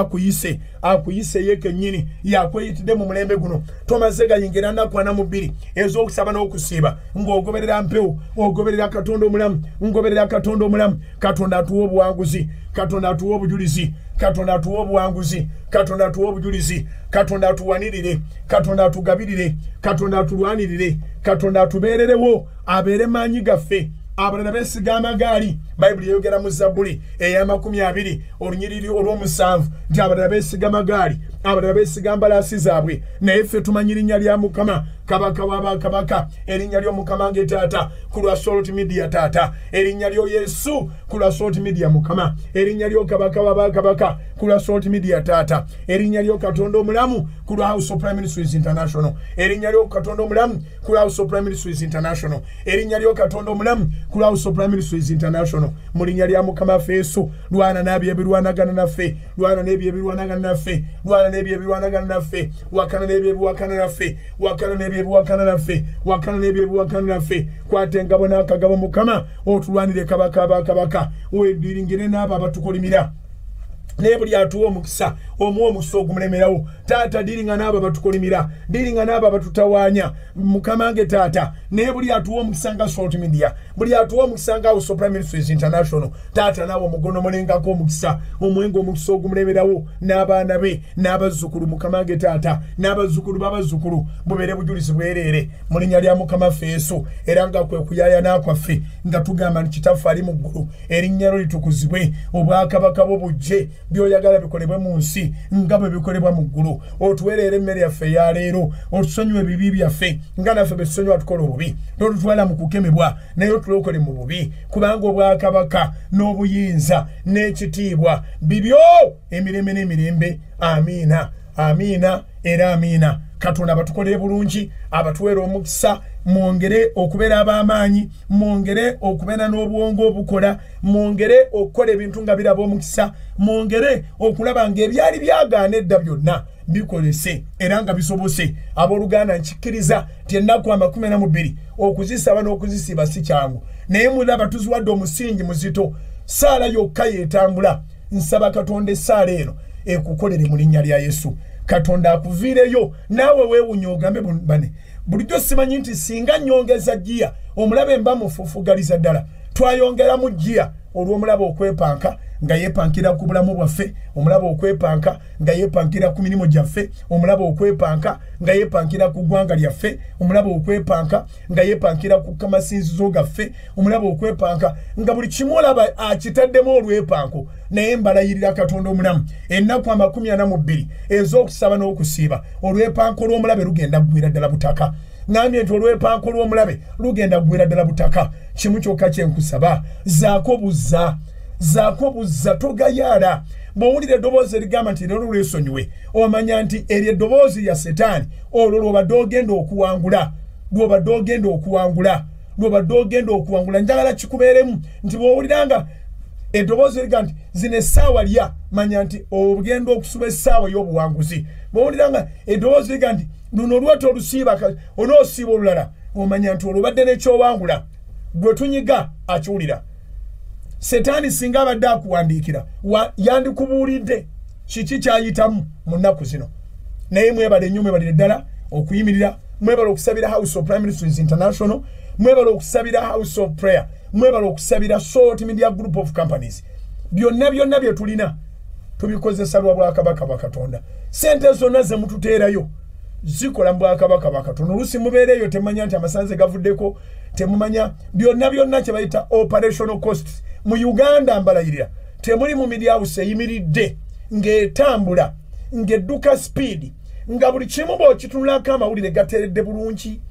akuyise ye kennyini yakweyitidde mu mulembe guno tomaze gayingira nakwana mu 2 ez'okusaba n'okusiiba ng'ogoberera mpewo ogoberera Katonda omulamu ngoberera Katonda omulamu Katonda atuwa obuwanguzi Katonda atuwa obujulizi Katonda atuwa obuwanguzi Katonda atuwa obujulizi Katonda atuwanirire Katonda atugabirire Katonda atulwanirire Katonda atubeererewo abeere maanyi gaffe abalala beesiga amagaali Bayibuli yayogera mu Zabbuli eya 20 olunyiriri olw'omusanvu nti abalala beesiga amagaali abalala beesiga mbalaasi zaabwe naye ffe tumanyi linnya lya Mukama kabaka w'abakabaka erinnya ly'Omukama ng'etaata ku lwa Salt Media taata erinnya lyo Yesu ku lwa Salt Media Mukama erinnya lyo kabaka w'abakabaka ku lwa Salt Media taata erinnya lyo Katonda omulamu ku lwa House of Prime Ministers International erinnya lyo Katonda omulamu ku lwa House of Prime Ministers International erinnya lyo Katonda omulamu ku lwa House of Prime Ministers International mu linnya lya Mukama waffe Yesu lwana n'abyo ebirwanagana naffe lwana n'ebyo ebirwanagana naffe lwana n'ebyo ebirwanagana naffe wakana n'ebyo ebiwakana naffe wakana n'ebyo ebiwakana naffe wakana n'ebyo ebiwakana naffe kwata engabo n'akagabo Mukama otulwanire kabaka abakabaka weddiringire n'abo abatukolimira naye buli atuwa omukisa omuwa omukisa ogumulemerawo taata diringa n'abo abatukolimira diringa n'abo abatutawaanya Mukama nge taata naye buli atuwa omukisa nga Salt Media buli atuwa omukisa nga House of Prime Ministers International taata naawe omugonomolengako omukisa omwenga omukisa ogumulemerawo n'abaana be n'abazzukulu Mukama nge taata n'abazzukulu b'abazzukulu bubeere bujulizi bwereere mu linnya lya Mukama waffe Yesu era nga kwe kuyaayana kwaffe nga tugamba nti kitaffe ali mu ggulu erinnya lyo litukuzibwe obwakabaka bwo bujje byoyagala bikolebwe mu nsi nga bwe bikolebwa mu ggulu otuweerera emmere yaffe ya leero otusonyiwe ebibi byaffe nga naffe bwe tusonyiwa tukola obubi totutwala mu kukemebwa naye otulokole mu bubi kubanga obwakabaka n'obuyinza n'ekitiibwa bibyo emirembe n'emirembe amiina amiina era amiina Katonda abatukolere bulungi abatuweera omukisa mwongere okubeera ab'amaanyi mwongere okubeera n'obwongo obukola mwongere okukola ebintu nga biraba omukisa mwongere okulaba ng'ebyali byagaana edda byonna bikolese era nga bisobose abooluganda nkikkiriza ti ennaku 22 okuzisaba n'okuzisiiba si kyangu naye mulaba tuziwadde omusingi muzito saala yokka yeetambula nsaba Katonda essaala eno ekukolere mu linnya lya Yesu Katonda akuviireyo naawe weewunya ogambe bane bulijjo simanyi nti singa nnyongeza jjiya omulabe mba mufufugaliza ddala twayongera mu jia olw'omulaba okwepanka nga yepankira ku bulamu bwaffe, omulaba okwepanka nga yepankira ku mirimu gyaffe, omulaba okwepanka nga yepankira ku ggwanga lyaffe, omulaba okwepanka nga yepankira ku kamasinzizo gaffe, omulaba okwepanka nga buli kimu olaba akitaddemu olwepanko. Naye mbalayirira Katonda omulamu, ennaku 42 ez'okusaba n'okusiiba, olwepanko lw'omulabe lugenda kugwira ddala butaka. Ngambye nti olwepanko lw'omulabe lugenda kugwira ddala butaka. Kimu kyokka kye nkusaba, zaako buzza togayaala. Bw'owulira eddoboozi erigamba nti leero lwesonyiwe, omanya nti eryo eddoboozi lya Setaani. Olwo lw'obadde ogenda okuwangula. Njagala kikubeeremu nti bw'owuliranga eddoboozi erigamba nti zino essaawa lya, manya nti ogenda okusuba essaawa y'obuwanguzi. Bw'owuliranga eddoboozi erigamba nti luno olwete olusiiba onoosiiba olulala, omanya nti olubadde n'ekyowangula. Gwe tunyiga akiwulira. Setaani singa abadde akuwandiikira yandikubuulidde kiki kyayitamu mu nnaku zino. Naye mwebale nnyo, mwebalire ddala okuyimirira, mwebale okusabira House of Prime Ministries International, mwebale okusabira House of Prayer, mwebale okusabira Salt Media Group of Companies. Byonna bye tulina tubikozesa lwa Bwakabaka bwa Katonda. Sente zonna ze mututeerayo zikola mu Bwakabaka bwa Katonda. Oluusi mubeereyo temanya nti amasanze gavuddeko, temumanya byonna kye bayita operational costs. Mu Uganda mbalayirira temuli mu media house eyimiridde ng'etambula ng'edduka speed nga buli kimu bw'okitunulako amawulire gateredde bulungi,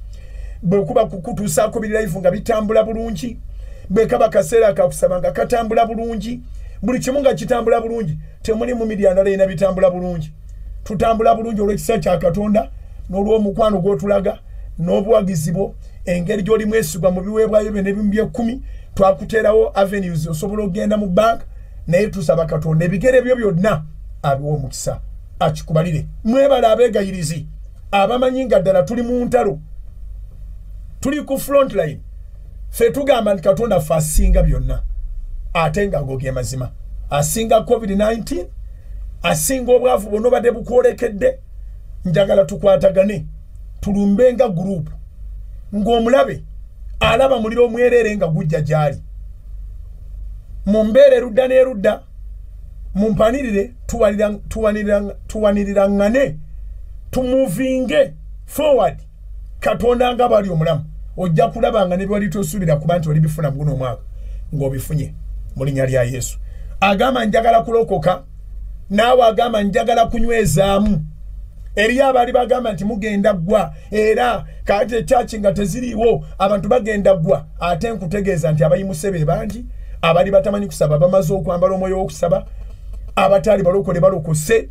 bwe kuba kukutuusaako biri live nga bitambula bulungi, bwe kaba kaseera kakusaba nga katambula bulungi, buli kimu nga kitambula bulungi. Temuli mu media ndala erina bitambula bulungi. Tutambula bulungi olw'ekisa kya Katonda n'olw'omukwano gw'otulaga n'obuwagizi bwo, engeri gy'oli mwesigwa mu biweebwayo byo n'ebimu by'ekkumi. Twakuteerawo avenues osobola okugenda mu bank, naye tusaba Katonda ebigere byo byonna abiwa omukisa akikubalire. Mwebale abeegayirizi abamanyi nga ddala tuli mu ntalo, tuli ku front line. Ffe tugamba nti Katonda ffe asinga byonna, ate nga go ge mazima. Asinga COVID-19, asinga obwavu bwonna obadde bukwolekedde. Njagala tukwatagane tulumbenga group ng'omulabe alaba muliro omwerere nga gujja gyali. Mumbeere erudda n'erudda, mumpanirire tuwaniriranngane, tumuvinge forward. Katonda nga bali omulamu, ojja kulaba nga ne bwali tosuubira kuba nti oli bifuna mu guno omwaka ng'obifunye mu linnya lya Yesu. Agamba njagala kulokoka, naawe agamba njagala kunywezaamu. Eri abali bagamba nti mugenda ggwa, era kati ekyaki nga teziriiwo abantu bagenda ggwa. Ate nkutegeeza nti abayimuse be bangi, abali batamanyi kusaba bamaze okwambala omwoyo w'okusaba, abatali balokole balokose.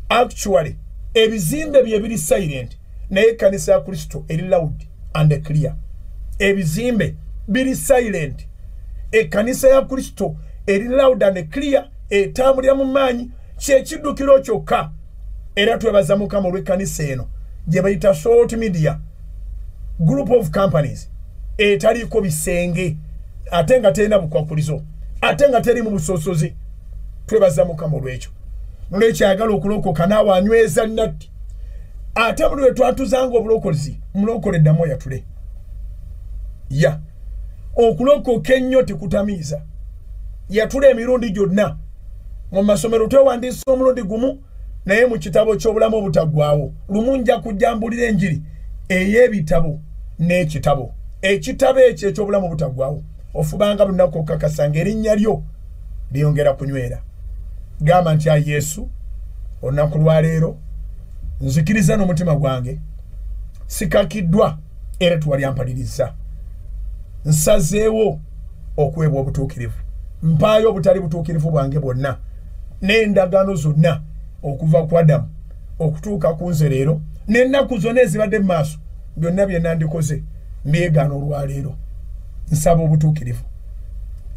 Actually ebizimbe bye biri silent, naye ekkanisa ya Kristo eri loud and clear. Ebizimbe biri silent, ekkanisa ya Kristo eri loud and clear, etambulira mu maanyi. Kyekiddukiro kyokka. Era twebaza Mukama olw'ekkanisa eno gye bayita Salt Media Group of Companies etaliiko bisenge, ate nga terina bukwakulizo, ate nga teri mu busosozi. Twebaza Mukama olw'ekyo. Nolwekyayagala okulokoka naawe anyweza nnatti. Ate buli lwe twatuzanga obulokozi, mulokole ddamu yatule. Okulokoka ennyo tekutamiiza. Yatula emirundi gyonna. Mu masomero twewandiisa omulundi gumu, naye mu kitabo ky'obulamu obutaggwaawo lumu nja kujjambulira enjiri ey'ebitabo n'ekitabo. Ekitabo ekyo eky'obulamu obutaggwaawo ofubanga lunaku okakasanga erinnya lyo lyongera kunywera. Gamba nti ayi Yesu, olunaku lwa leero nzikiriza n'omutima gwange, sikakiddwa era tuwalyampaliriza. Nsazeewo okuweebwa obutuukirivu, mpaayo obutali butuukirivu bwange bwonna n'endagaano zonna okuva ku Adamu okutuuka ku nze leero n'ennaku zonna ezibadde mu maaso, byonna bye nandikoze mbyegaana olwa leero. Nsaba obutuukirivu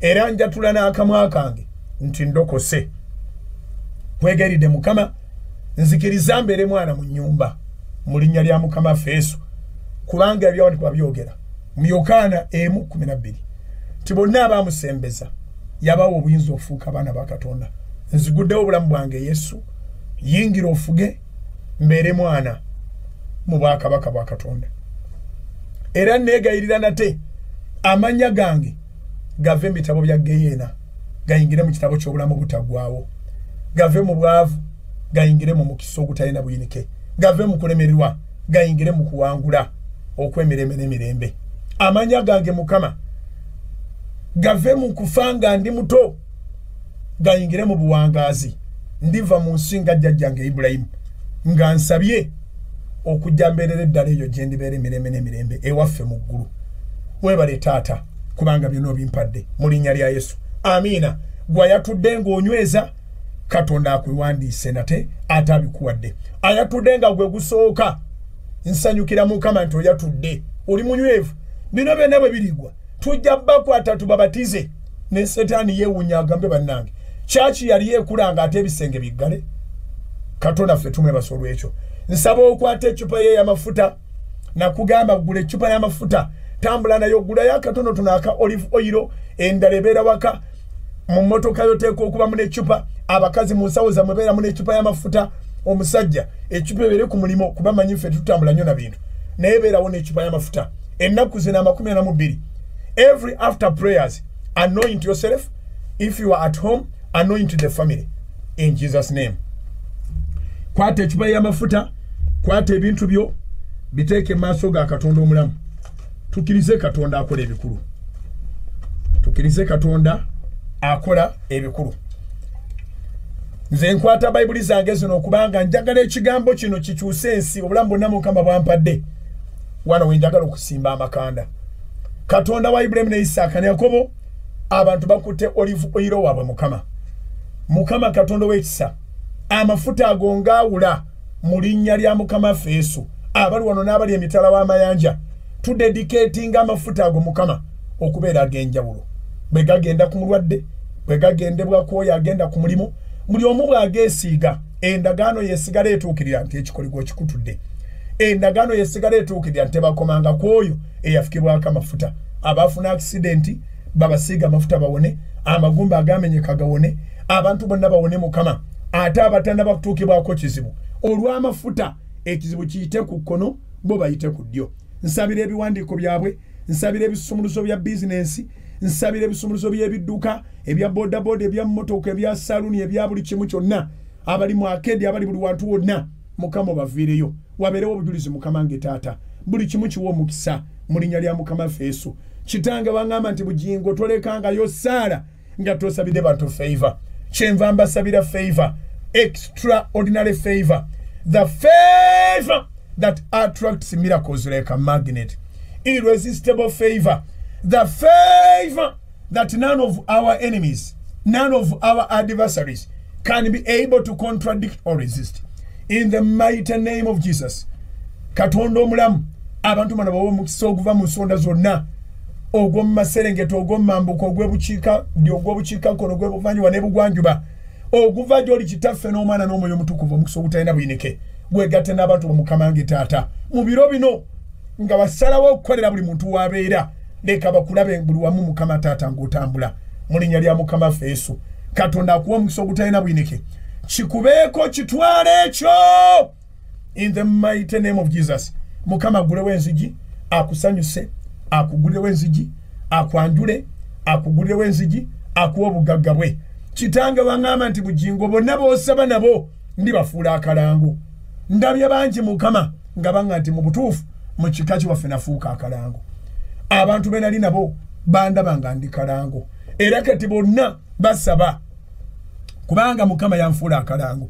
era njatula n'akamwa kange nti ndokose. Nkwegayiridde Mukama, nzikiriza mbeere mwana mu nnyumba mu linnya lya Mukama Yesu, kubanga ebyawandiikibwa byogera mu Yokaana 1:12 nti bonna abaamusembeza yabawa obuyinza okufuuka abaana ba Katonda. Nziguddewo obulamu bwange Yesu, yingira ofuge mbeere mwana mu bwakabaka bwa Katonda. Era neegayirira nate amannya gange gave mu bitabo bya Geyena gayingire mu kitabo ky'obulamu butagwawo gave mu bwavu gayingire mu mukisa ogutalina buyinike gave mu kulemererwa gayingire mu kuwangula okwemirembe n'emirembe amanya gange Mukama gave mu kufanga ndi muto gayingire mu buwangazi ndiva mu nsinga jjajjange Ibrahim nga nsabye okujja mberere ddala eyo gye ndibeera emirembe n'emirembe ewaffe mu ggulu webale taata kubanga byonna obimpadde mu linnya lya Yesu amiina gwayatudde ng'onyweza Katonda akwewandiise nate ate abikuwadde ayatudde nga gwe gusooka nsanyukira Mukama nti oyatudde oli munywevu bino byonna bwe birigwa tujja bakwata tubabatize ne Setaani yeewuunya agambe bannange kyaki yali yeekulanga ate ebisenge biggale Katonda ffe tumwebasa olw'ekyo nsaba okwata eccupa ye y'amafuta nakugamba gula eccupa y'amafuta tambula nayo gula ya katono tunaka olive oil endala ebeera waka mu mmotoka yoteeka okubamu n'eccupa abakazi mu nsawo zammwe beeramu n'eccupa y'amafuta omusajja eccupa ebeere ku mulimo kuba manyi ffe tutambula nnyo na bintu naye beerawo n'eccupa y'amafuta ennaku zino 42 every after prayers anoint yourself if you are at home anoint the family in Jesus name kwata eccupa y'amafuta kwata ebintu byo biteeke maaso ga Katonda omulamu tukirize Katonda akola ebikulu tukirize Katonda akola ebikulu nze nkwata Bayibuli zange zino okubanga njagala ekigambo kino kikyuse ensi obulamu bwonna Mukama bwampadde wano wenjagala okusimba amakanda Katonda wa Ibrahim ne Isaaka ne Yakobo abantu bakutte olive oil waabwe Mukama Katonda w'ekisa amafuta agongawula mu linnya lya Mukama Yesu abali wano n'abali emitala w'amayanja tudedicating amafuta ago Mukama okubeera ag'enjawulo bwe gagenda ku mulwadde bwe gagendebwa kwoyo agenda ku mulimo buli omu bw'ageesiiga endagaano yesigala etuukirira nti ekikoligo kikutudde endagaano yesigala etuukirira nti bakomanga kwoyo eyafikibwako amafuta abaafuna accidenti babasiiga amafuta bawone amagumba agamenyeka gawone abantu bonna bawone Mukama ate abatanda bakutuukibwako kizibu olw'amafuta ekizibu kiyite ku kkono bo bayite ku ddyo nsabira ebiwandiiko byabwe nsabira ebisumuluzo bya bizinensi nsabira ebisumuluzo by'ebidduka ebya bodaboda ebya mmotoka ebya saluni ebya buli kimu kyonna abali mu akedi abali buli wantu wonna Mukama baviireyo wabeerewo obujulizi Mukama nge taata buli kimu kiwa omukisa mu linnya lya Mukama Yesu kitange bangamba nti bugingo tolekangayo Saara nga tosabire bantu favor kyenva mbasabira favor extraordinary favor the favor that attracts miracles like a magnet irresistible favor the favor that none of our enemies none of our adversaries can be able to contradict or resist in the mighty name of Jesus Katonda omulamu abantu bano bawo mukisa okuva mu nsonda zonna ogw'omu maserengeta ogw'omu mambuka ogw'ebukiika ogw'obukiika kkono ogw'ebuvanjuba n'ebugwanjuba oguva gy'oli kitaffe n'omwana n'omwoyo omutukuvu omukisa ogutalina buyinike gwegatte n'abantu bamukama nge taata mu biro bino nga basalawo okukolera buli muntu w'abeera leka bakulabe buli wamu Mukama taata ng'otambula mu linnya lya Mukama Yesu Katonda akuwa omukisa ogutalina buyinike kikubeeko kitwale ekyo in the mighty name of Jesus Mukama agulewo enzigi akusanyuse akugulewo enzigi akwanjule akugulewo enzigi akuwa obugagga bwe kitange bangamba nti bugingo bonna b'osaba nabo ndibafuula akalango ndabye bangi Mukama nga banga nti mu butuufu mu kika kiwaffe nafuuka akalango abantu be nali nabo bandaba nga ndi kalango era kati bonna basaba kubanga Mukama yanfuula akalango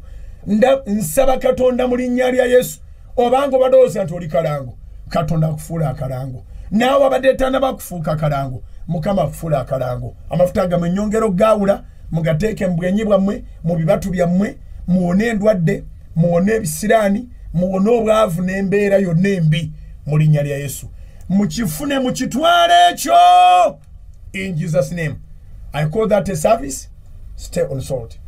nsaba Katonda mu linnya lya Yesu obanga obadooza nti oli kalango Katonda akufuula akalango naawe abadde tanabakufuuka akalango Mukama akufuula akalango amafuta gamwe nnyongero gaawula mugateeke mu bwenyi bwammwe mu bibatu byammwe muwone endwadde muwone ebisiraani muwone obwavu n'embeera yonna embi mu linnya lya Yesu mukifune mukitwale ekyo in Jesus name I call that a service stay on salt